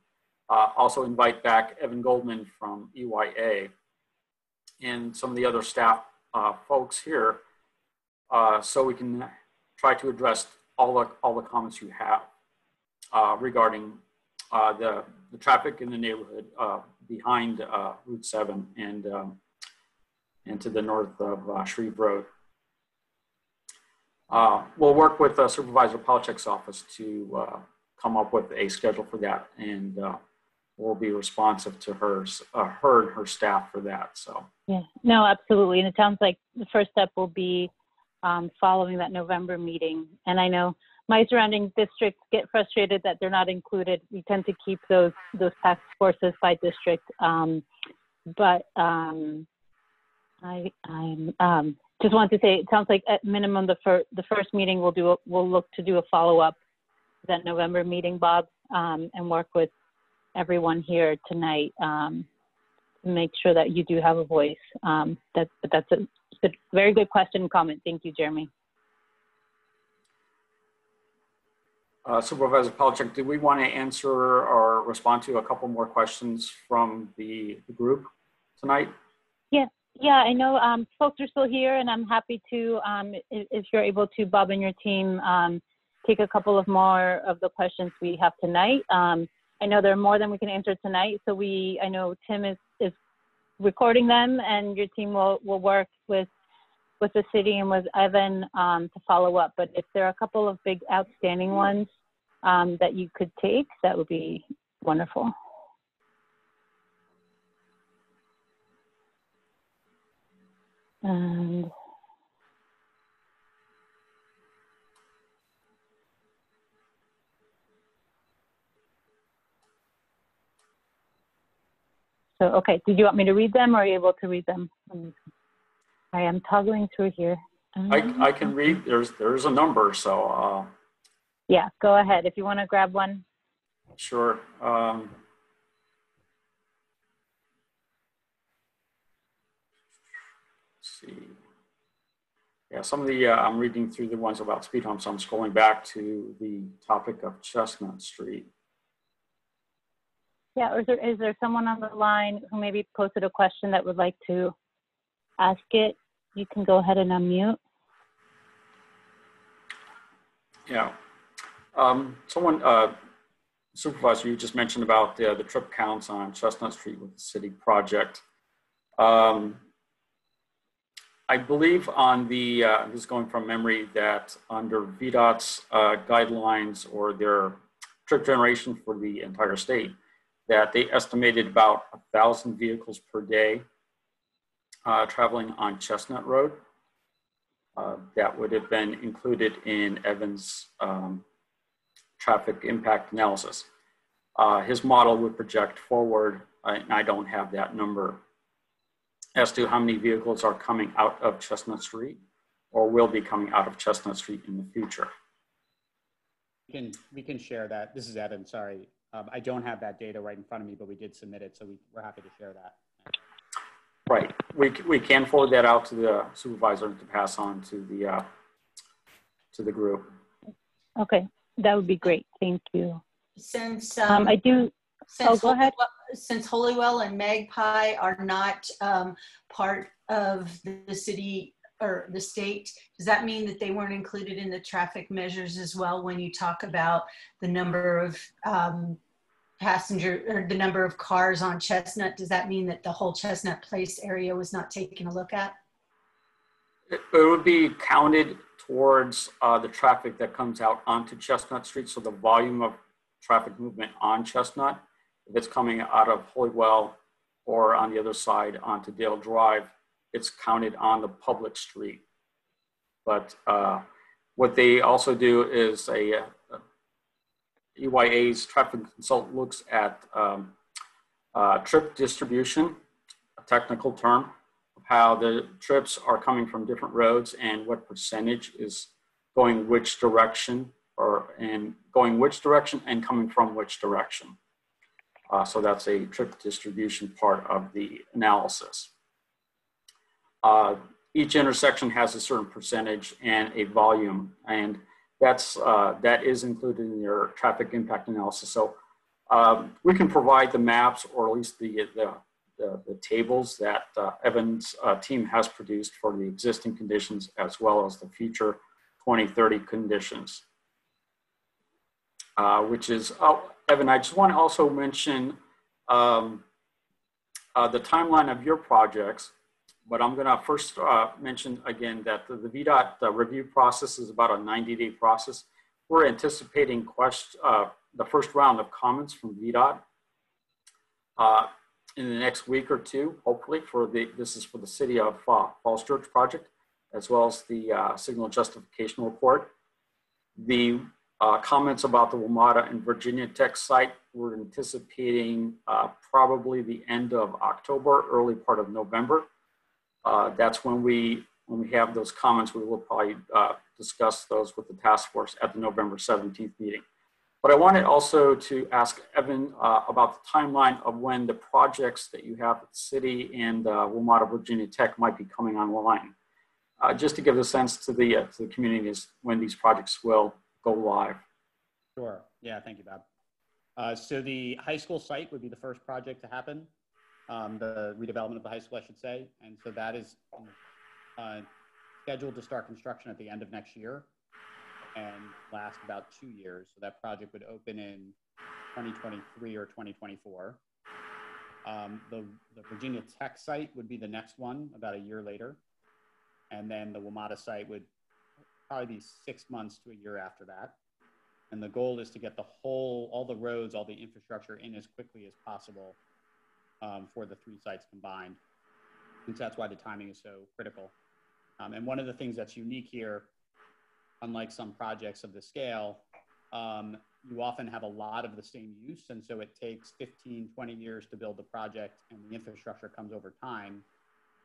also invite back Evan Goldman from EYA and some of the other staff folks here, so we can try to address all the comments you have regarding the traffic in the neighborhood behind Route 7 and to the north of Shreve Road. We'll work with Supervisor Palchik's office to come up with a schedule for that, and will be responsive to her and her staff for that. So yeah, no, absolutely. And it sounds like the first step will be following that November meeting. And I know my surrounding districts get frustrated that they're not included. We tend to keep those task forces by district. But I just want to say, it sounds like at minimum the first meeting we'll look to do a follow-up to that November meeting, Bob, and work with everyone here tonight to make sure that you do have a voice. That's a very good question and comment. Thank you, Jeremy. Supervisor Palachuk, do we want to answer or respond to a couple more questions from the group tonight? Yeah, I know folks are still here, and I'm happy to, if you're able to, Bob and your team, take a couple of more of the questions we have tonight. I know there are more than we can answer tonight, so I know Tim is recording them, and your team will work with the city and with Evan to follow up. But if there are a couple of big outstanding ones that you could take, that would be wonderful. And so, okay, did you want me to read them, or are you able to read them? I am toggling through here. I can read. There's a number, so. Yeah, go ahead if you want to grab one. Sure. Let's see. Yeah, some of the, I'm reading through the ones about speed humps. I'm scrolling back to the topic of Chestnut Street. Yeah, or is there someone on the line who maybe posted a question that would like to ask it? You can go ahead and unmute. Yeah. Someone, Supervisor, you just mentioned about the trip counts on Chestnut Street with the city project. I believe on the, this is going from memory, that under VDOT's guidelines or their trip generation for the entire state, that they estimated about 1,000 vehicles per day traveling on Chestnut Road. That would have been included in Evan's traffic impact analysis. His model would project forward, and I don't have that number, as to how many vehicles are coming out of Chestnut Street or will be coming out of Chestnut Street in the future. We can share that. This is Evan, sorry. I don't have that data right in front of me, but we did submit it, so we're happy to share that. Right, we can forward that out to the supervisor to pass on to the group. Okay, that would be great, thank you. Since I do, go ahead. Since Holywell and Magpie are not part of the city or the state, does that mean that they weren't included in the traffic measures as well when you talk about the number of passenger or the number of cars on Chestnut? Does that mean that the whole Chestnut Place area was not taken a look at? It would be counted towards the traffic that comes out onto Chestnut Street. So the volume of traffic movement on Chestnut, if it's coming out of Holywell or on the other side onto Dale Drive, it's counted on the public street. But what they also do is EYA's traffic consultant looks at trip distribution, a technical term, of how the trips are coming from different roads and what percentage is going which direction, and coming from which direction. So that's a trip distribution part of the analysis. Each intersection has a certain percentage and a volume, and that is included in your traffic impact analysis. So we can provide the maps, or at least the tables that Evan's team has produced for the existing conditions as well as the future 2030 conditions. Which is, Evan, I just want to also mention the timeline of your projects, but I'm going to first mention again that the VDOT review process is about a 90-day process. We're anticipating the first round of comments from VDOT in the next week or two, hopefully, this is for the City of Falls Church project, as well as the Signal Justification report. The comments about the WMATA and Virginia Tech site, we're anticipating probably the end of October, early part of November. That's when we have those comments, we will probably discuss those with the task force at the November 17th meeting. But I wanted also to ask Evan about the timeline of when the projects that you have at the city and WMATA Virginia Tech might be coming online. Just to give a sense to the communities when these projects will go live. Sure. Yeah, thank you, Bob. So the high school site would be the first project to happen, the redevelopment of the high school, I should say. And so that is scheduled to start construction at the end of next year and last about 2 years. So that project would open in 2023 or 2024. The Virginia Tech site would be the next one about a year later. And then the WMATA site would probably be 6 months to a year after that. And the goal is to get all the roads, all the infrastructure in as quickly as possible for the 3 sites combined. And so that's why the timing is so critical. And one of the things that's unique here, unlike some projects of the scale, you often have a lot of the same use. And so it takes 15, 20 years to build the project and the infrastructure comes over time.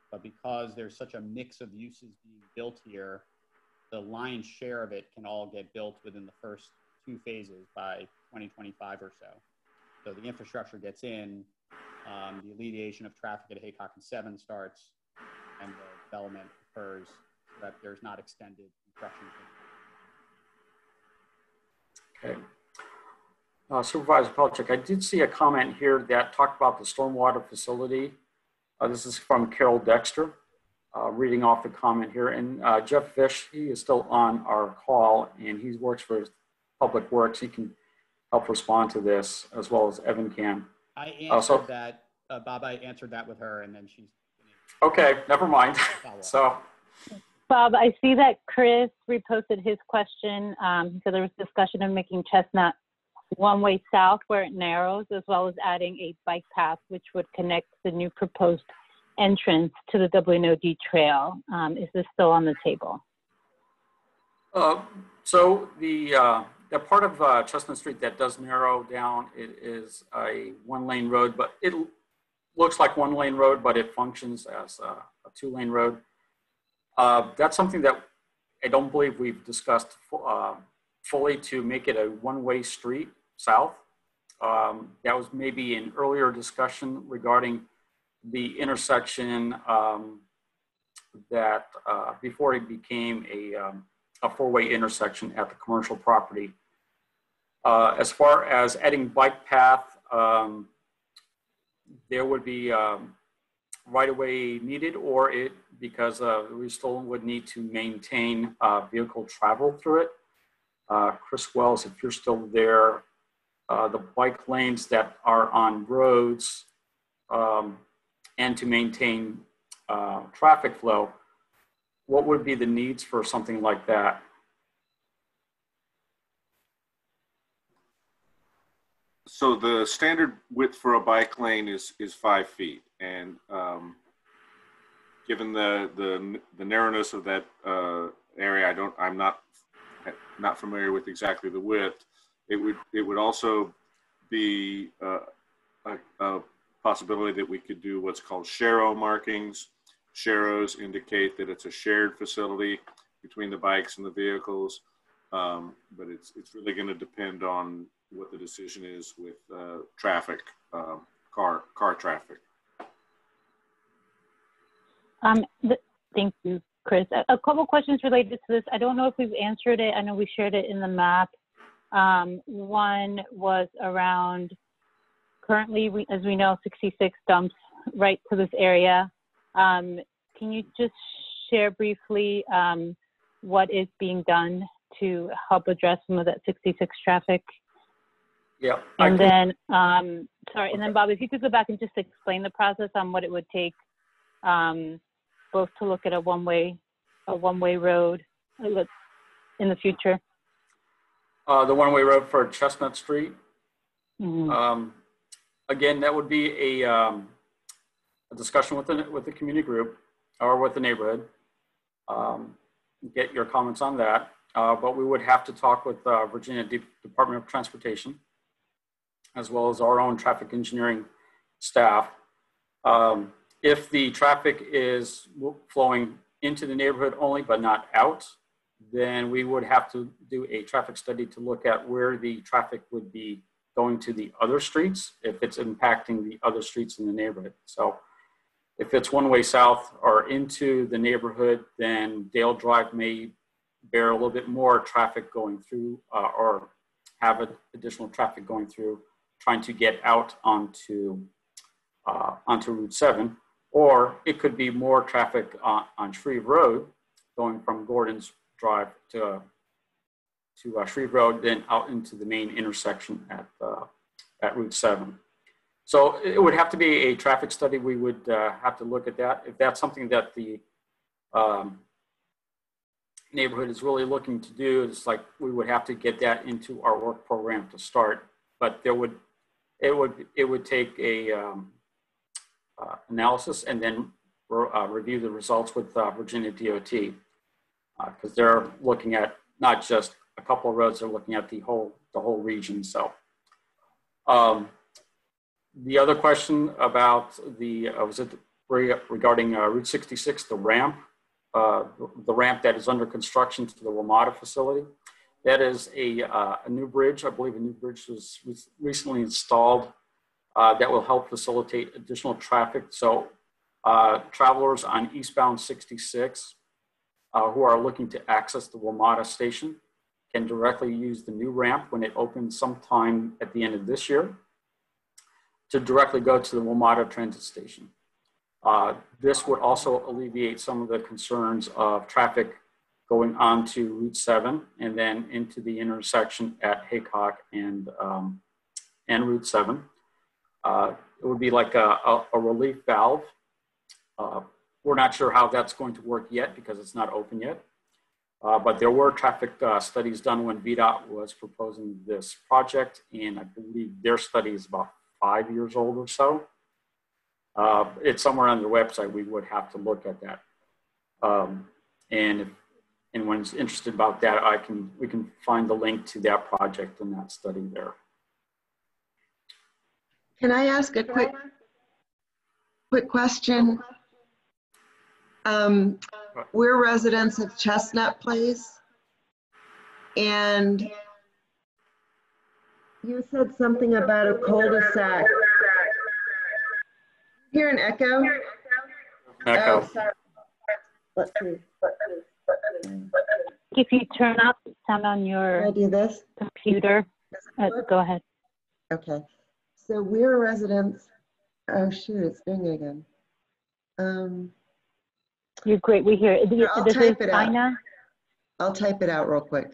But because there's such a mix of uses being built here, the lion's share of it can all get built within the first 2 phases by 2025 or so. So the infrastructure gets in, the alleviation of traffic at Haycock and 7 starts, and the development occurs so that there's not extended construction. Okay. Supervisor Pelchik, I did see a comment here that talked about the stormwater facility. This is from Carol Dexter, reading off the comment here. And Jeff Fish, he is still on our call and he works for Public Works. He can help respond to this as well as Evan can. I answered that, Bob, I answered that with her and then she's. Okay, never mind. So. Bob, I see that Chris reposted his question. So there was discussion of making Chestnut one-way south where it narrows, as well as adding a bike path, which would connect the new proposed entrance to the WNOD trail. Is this still on the table? So the part of Chestnut Street that does narrow down, it is a 1-lane road, but it looks like 1-lane road, but it functions as a 2-lane road. That's something that I don't believe we've discussed fully to make it a 1-way street south. That was maybe an earlier discussion regarding the intersection that before it became a 4-way intersection at the commercial property. As far as adding bike path, there would be right-of-way needed, or because we still would need to maintain vehicle travel through it. Chris Wells, if you're still there, the bike lanes that are on roads and to maintain traffic flow, what would be the needs for something like that? So the standard width for a bike lane is 5 feet, and given the narrowness of that area, I'm not familiar with exactly the width. It would also be a possibility that we could do what's called sharrow markings. Sharrows indicate that it's a shared facility between the bikes and the vehicles, but it's really going to depend on what the decision is with traffic, car traffic. Thank you, Chris. A couple questions related to this. I don't know if we've answered it. I know we shared it in the map. One was around, currently, as we know, 66 dumps right to this area. Can you just share briefly what is being done to help address some of that 66 traffic? Yeah. And then, sorry, and then Bob, if you could go back and just explain the process on what it would take, both to look at a one-way road in the future. The one-way road for Chestnut Street. Mm-hmm. again, that would be a discussion with the community group or with the neighborhood. Get your comments on that. But we would have to talk with Virginia Department of Transportation, as well as our own traffic engineering staff. If the traffic is flowing into the neighborhood only, but not out, then we would have to do a traffic study to look at where the traffic would be going to the other streets, if it's impacting the other streets in the neighborhood. So if it's one way south or into the neighborhood, then Dale Drive may bear a little bit more traffic going through or have additional traffic going through trying to get out onto Route 7. Or it could be more traffic on Shreve Road going from Gordon's Drive to Shreve Road, then out into the main intersection at Route 7. So it would have to be a traffic study. We would have to look at that. If that's something that the neighborhood is really looking to do, it's like we would have to get that into our work program to start. But it would take a analysis and then review the results with Virginia DOT, because they're looking at not just a couple of roads, they're looking at the whole region. So the other question about was it regarding Route 66, the ramp that is under construction to the WMATA facility. That is a new bridge. I believe a new bridge was recently installed that will help facilitate additional traffic. So travelers on eastbound 66 who are looking to access the WMATA station can directly use the new ramp when it opens sometime at the end of this year to directly go to the WMATA transit station. This would also alleviate some of the concerns of traffic going on to Route 7 and then into the intersection at Haycock and Route 7. It would be like a relief valve. We're not sure how that's going to work yet because it's not open yet. But there were traffic studies done when VDOT was proposing this project, and I believe their study is about 5 years old or so. It's somewhere on their website. We would have to look at that. And if anyone's interested about that, we can find the link to that project and that study there. Can I ask a quick question? We're residents of Chestnut Place, and you said something about a cul-de-sac. Hear an echo? Echo. Oh, sorry. Let's see. If you turn up sound on your Can I do this? computer, go ahead. Okay. So we're residents. Oh shoot, it's doing it again. You're great. We hear it. I'll This type is it out. Ina. I'll type it out real quick.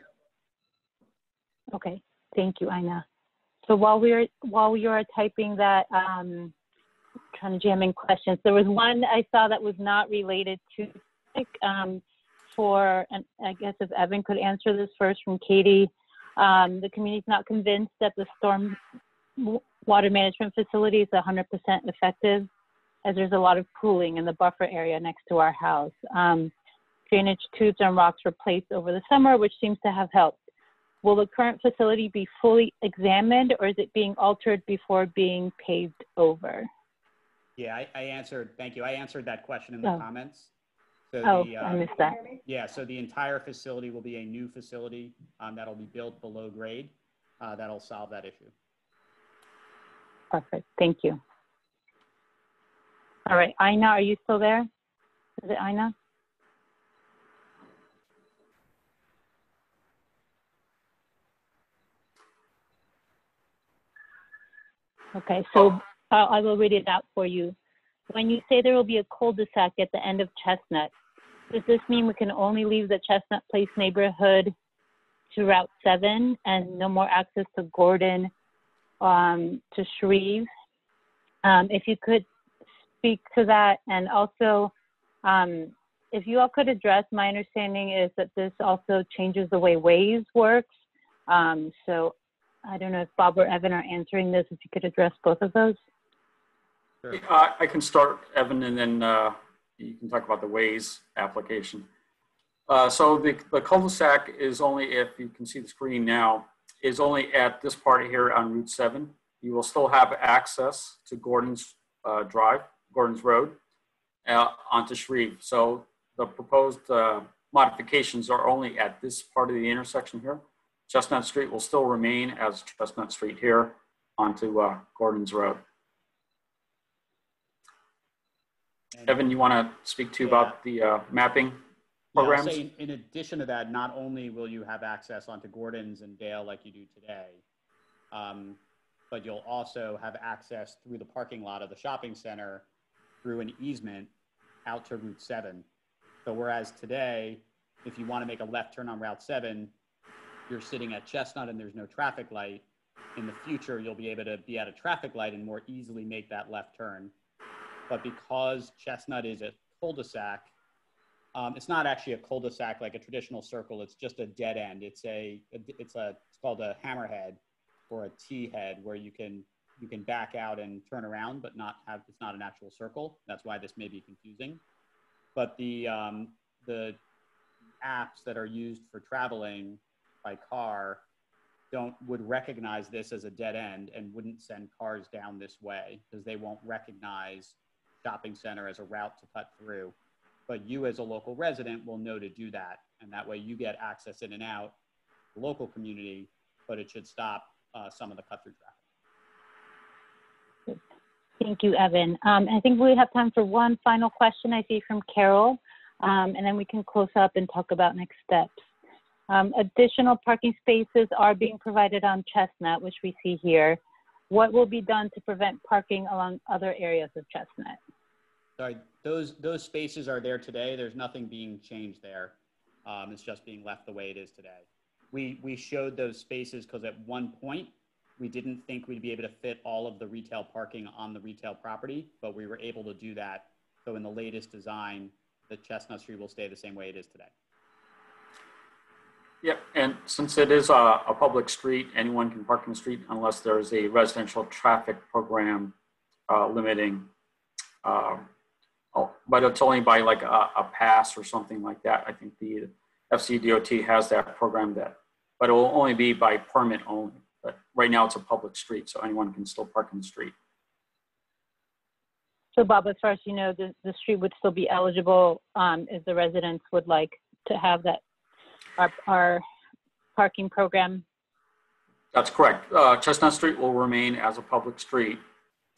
Okay. Thank you, Ina. So while you are typing that, trying to jam in questions. There was one I saw that was not related to, and I guess if Evan could answer this first from Katie. The community's not convinced that the storm water management facility is 100% effective, as there's a lot of pooling in the buffer area next to our house. Drainage tubes and rocks were placed over the summer, which seems to have helped. Will the current facility be fully examined, or is it being altered before being paved over? Yeah, I answered, thank you. I answered that question in the comments. So I missed that. Yeah, so the entire facility will be a new facility that'll be built below grade. That'll solve that issue. Perfect, thank you. All right, Ina, are you still there? Is it Ina? Okay, so I will read it out for you. When you say there will be a cul-de-sac at the end of Chestnut, does this mean we can only leave the Chestnut Place neighborhood to Route 7 and no more access to Gordon, to Shreve? If you could speak to that, and also if you all could address, my understanding is that this also changes the way Waze works. So I don't know if Bob or Evan are answering this, if you could address both of those. Sure. I can start, Evan, and then you can talk about the Waze application. So the cul-de-sac is only, if you can see the screen now, is only at this part here on Route 7. You will still have access to Gordon's Gordon's Road onto Shreve. So the proposed modifications are only at this part of the intersection here. Chestnut Street will still remain as Chestnut Street here onto Gordon's Road. Evan, you want to speak to about the mapping programs? Yeah, I'll say in addition to that, not only will you have access onto Gordon's and Dale like you do today, but you'll also have access through the parking lot of the shopping center through an easement out to Route 7. So whereas today, if you want to make a left turn on Route 7, you're sitting at Chestnut and there's no traffic light, in the future, you'll be able to be at a traffic light and more easily make that left turn. But because Chestnut is a cul-de-sac, it's not actually a cul-de-sac like a traditional circle. It's just a dead end. It's called a hammerhead or a T-head, where you can back out and turn around, but it's not an actual circle. That's why this may be confusing. But the apps that are used for traveling by car would recognize this as a dead end and wouldn't send cars down this way, because they won't recognize shopping center as a route to cut through. But you as a local resident will know to do that. And that way you get access in and out the local community, but it should stop some of the cut through traffic. Thank you, Evan. I think we have time for one final question I see from Carol, and then we can close up and talk about next steps. Additional parking spaces are being provided on Chestnut, which we see here. What will be done to prevent parking along other areas of Chestnut? Sorry, those spaces are there today. There's nothing being changed there. It's just being left the way it is today. We showed those spaces because at one point, we didn't think we'd be able to fit all of the retail parking on the retail property, but we were able to do that. So in the latest design, the Chestnut Street will stay the same way it is today. Yep, and since it is a public street, anyone can park in the street unless there is a residential traffic program limiting, but it's only by like a pass or something like that. I think the FCDOT has that program, but it will only be by permit only. But right now it's a public street, so anyone can still park in the street. So Bob, as far as you know, the street would still be eligible if the residents would like to have that, our parking program? That's correct. Chestnut Street will remain as a public street.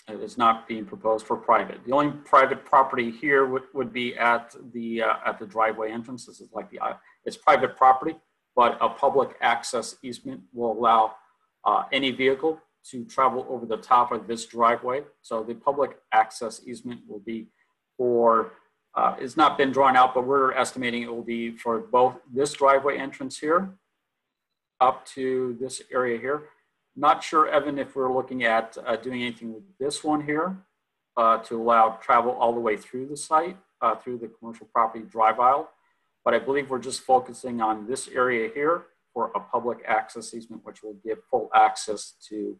It is not being proposed for private. The only private property here would be at the driveway entrance. This is like it's private property, but a public access easement will allow any vehicle to travel over the top of this driveway. So the public access easement will be for, it's not been drawn out, but we're estimating it will be for both this driveway entrance here up to this area here. Not sure, Evan, if we're looking at doing anything with this one here to allow travel all the way through the site, through the commercial property drive aisle. But I believe we're just focusing on this area here for a public access easement, which will give full access to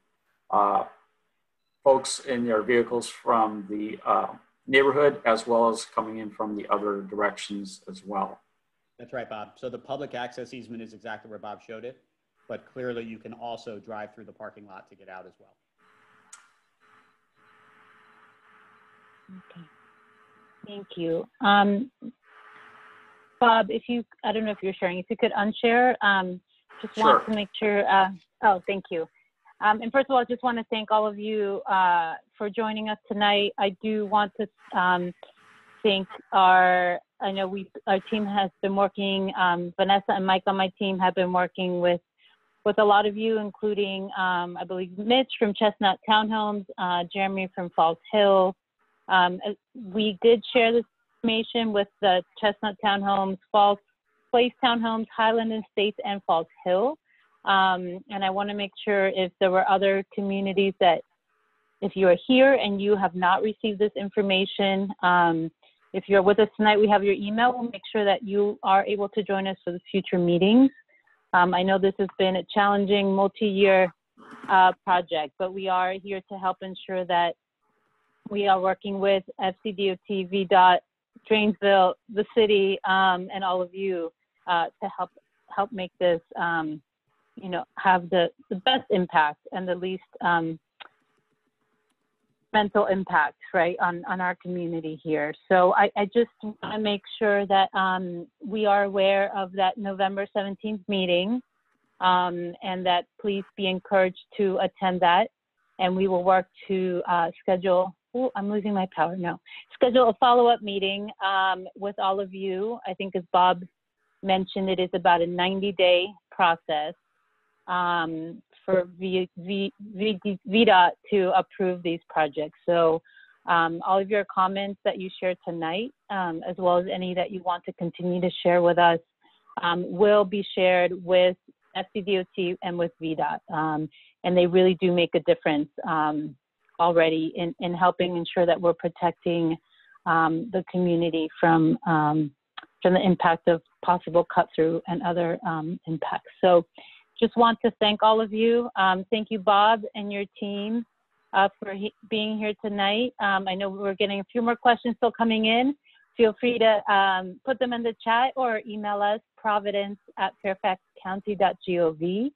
folks in their vehicles from the neighborhood, as well as coming in from the other directions as well. That's right, Bob. So the public access easement is exactly where Bob showed it, but clearly you can also drive through the parking lot to get out as well. Okay, thank you. Bob, if you, I don't know if you're sharing, if you could unshare, just want to make sure, oh, thank you. And first of all, I just want to thank all of you for joining us tonight. I do want to thank I know our team has been working, Vanessa and Mike on my team have been working with a lot of you, including, I believe, Mitch from Chestnut Townhomes, Jeremy from Falls Hill. We did share this information with the Chestnut Townhomes, Falls Place Townhomes, Highland Estates, and Falls Hill. And I want to make sure if there were other communities that, if you are here and you have not received this information, if you're with us tonight, we have your email. We'll make sure that you are able to join us for the future meetings. I know this has been a challenging multi-year project, but we are here to help ensure that we are working with FCDOT, VDOT, Drainsville, the city, and all of you to help make this, you know, have the best impact and the least mental impact, right, on our community here. So I just want to make sure that we are aware of that November 17th meeting, and that please be encouraged to attend that. And we will work to schedule, oh, I'm losing my power, no. Schedule a follow-up meeting with all of you. I think as Bob mentioned, it is about a 90-day process for VDOT to approve these projects. So all of your comments that you shared tonight, as well as any that you want to continue to share with us, will be shared with FCDOT and with VDOT. And they really do make a difference already in helping ensure that we're protecting the community from the impact of possible cut through and other impacts. So just want to thank all of you. Thank you, Bob and your team for being here tonight. I know we're getting a few more questions still coming in. Feel free to put them in the chat or email us, providence@fairfaxcounty.gov.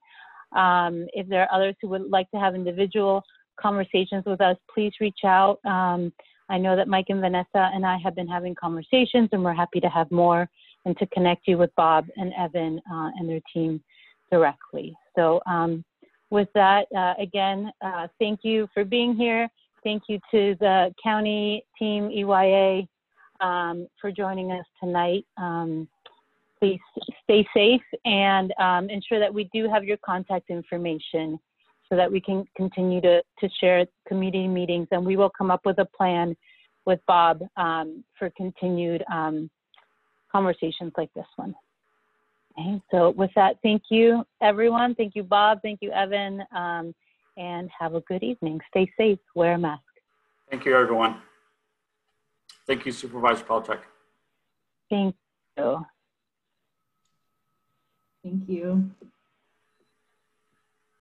If there are others who would like to have individual conversations with us, please reach out. I know that Mike and Vanessa and I have been having conversations, and we're happy to have more and to connect you with Bob and Evan and their team directly. So with that, again, thank you for being here. Thank you to the county team, EYA, for joining us tonight. Please stay safe and ensure that we do have your contact information so that we can continue to share community meetings, and we will come up with a plan with Bob for continued conversations like this one. Okay, so with that, thank you, everyone. Thank you, Bob. Thank you, Evan, and have a good evening. Stay safe, wear a mask. Thank you, everyone. Thank you, Supervisor Palchuk. Thank you. Thank you.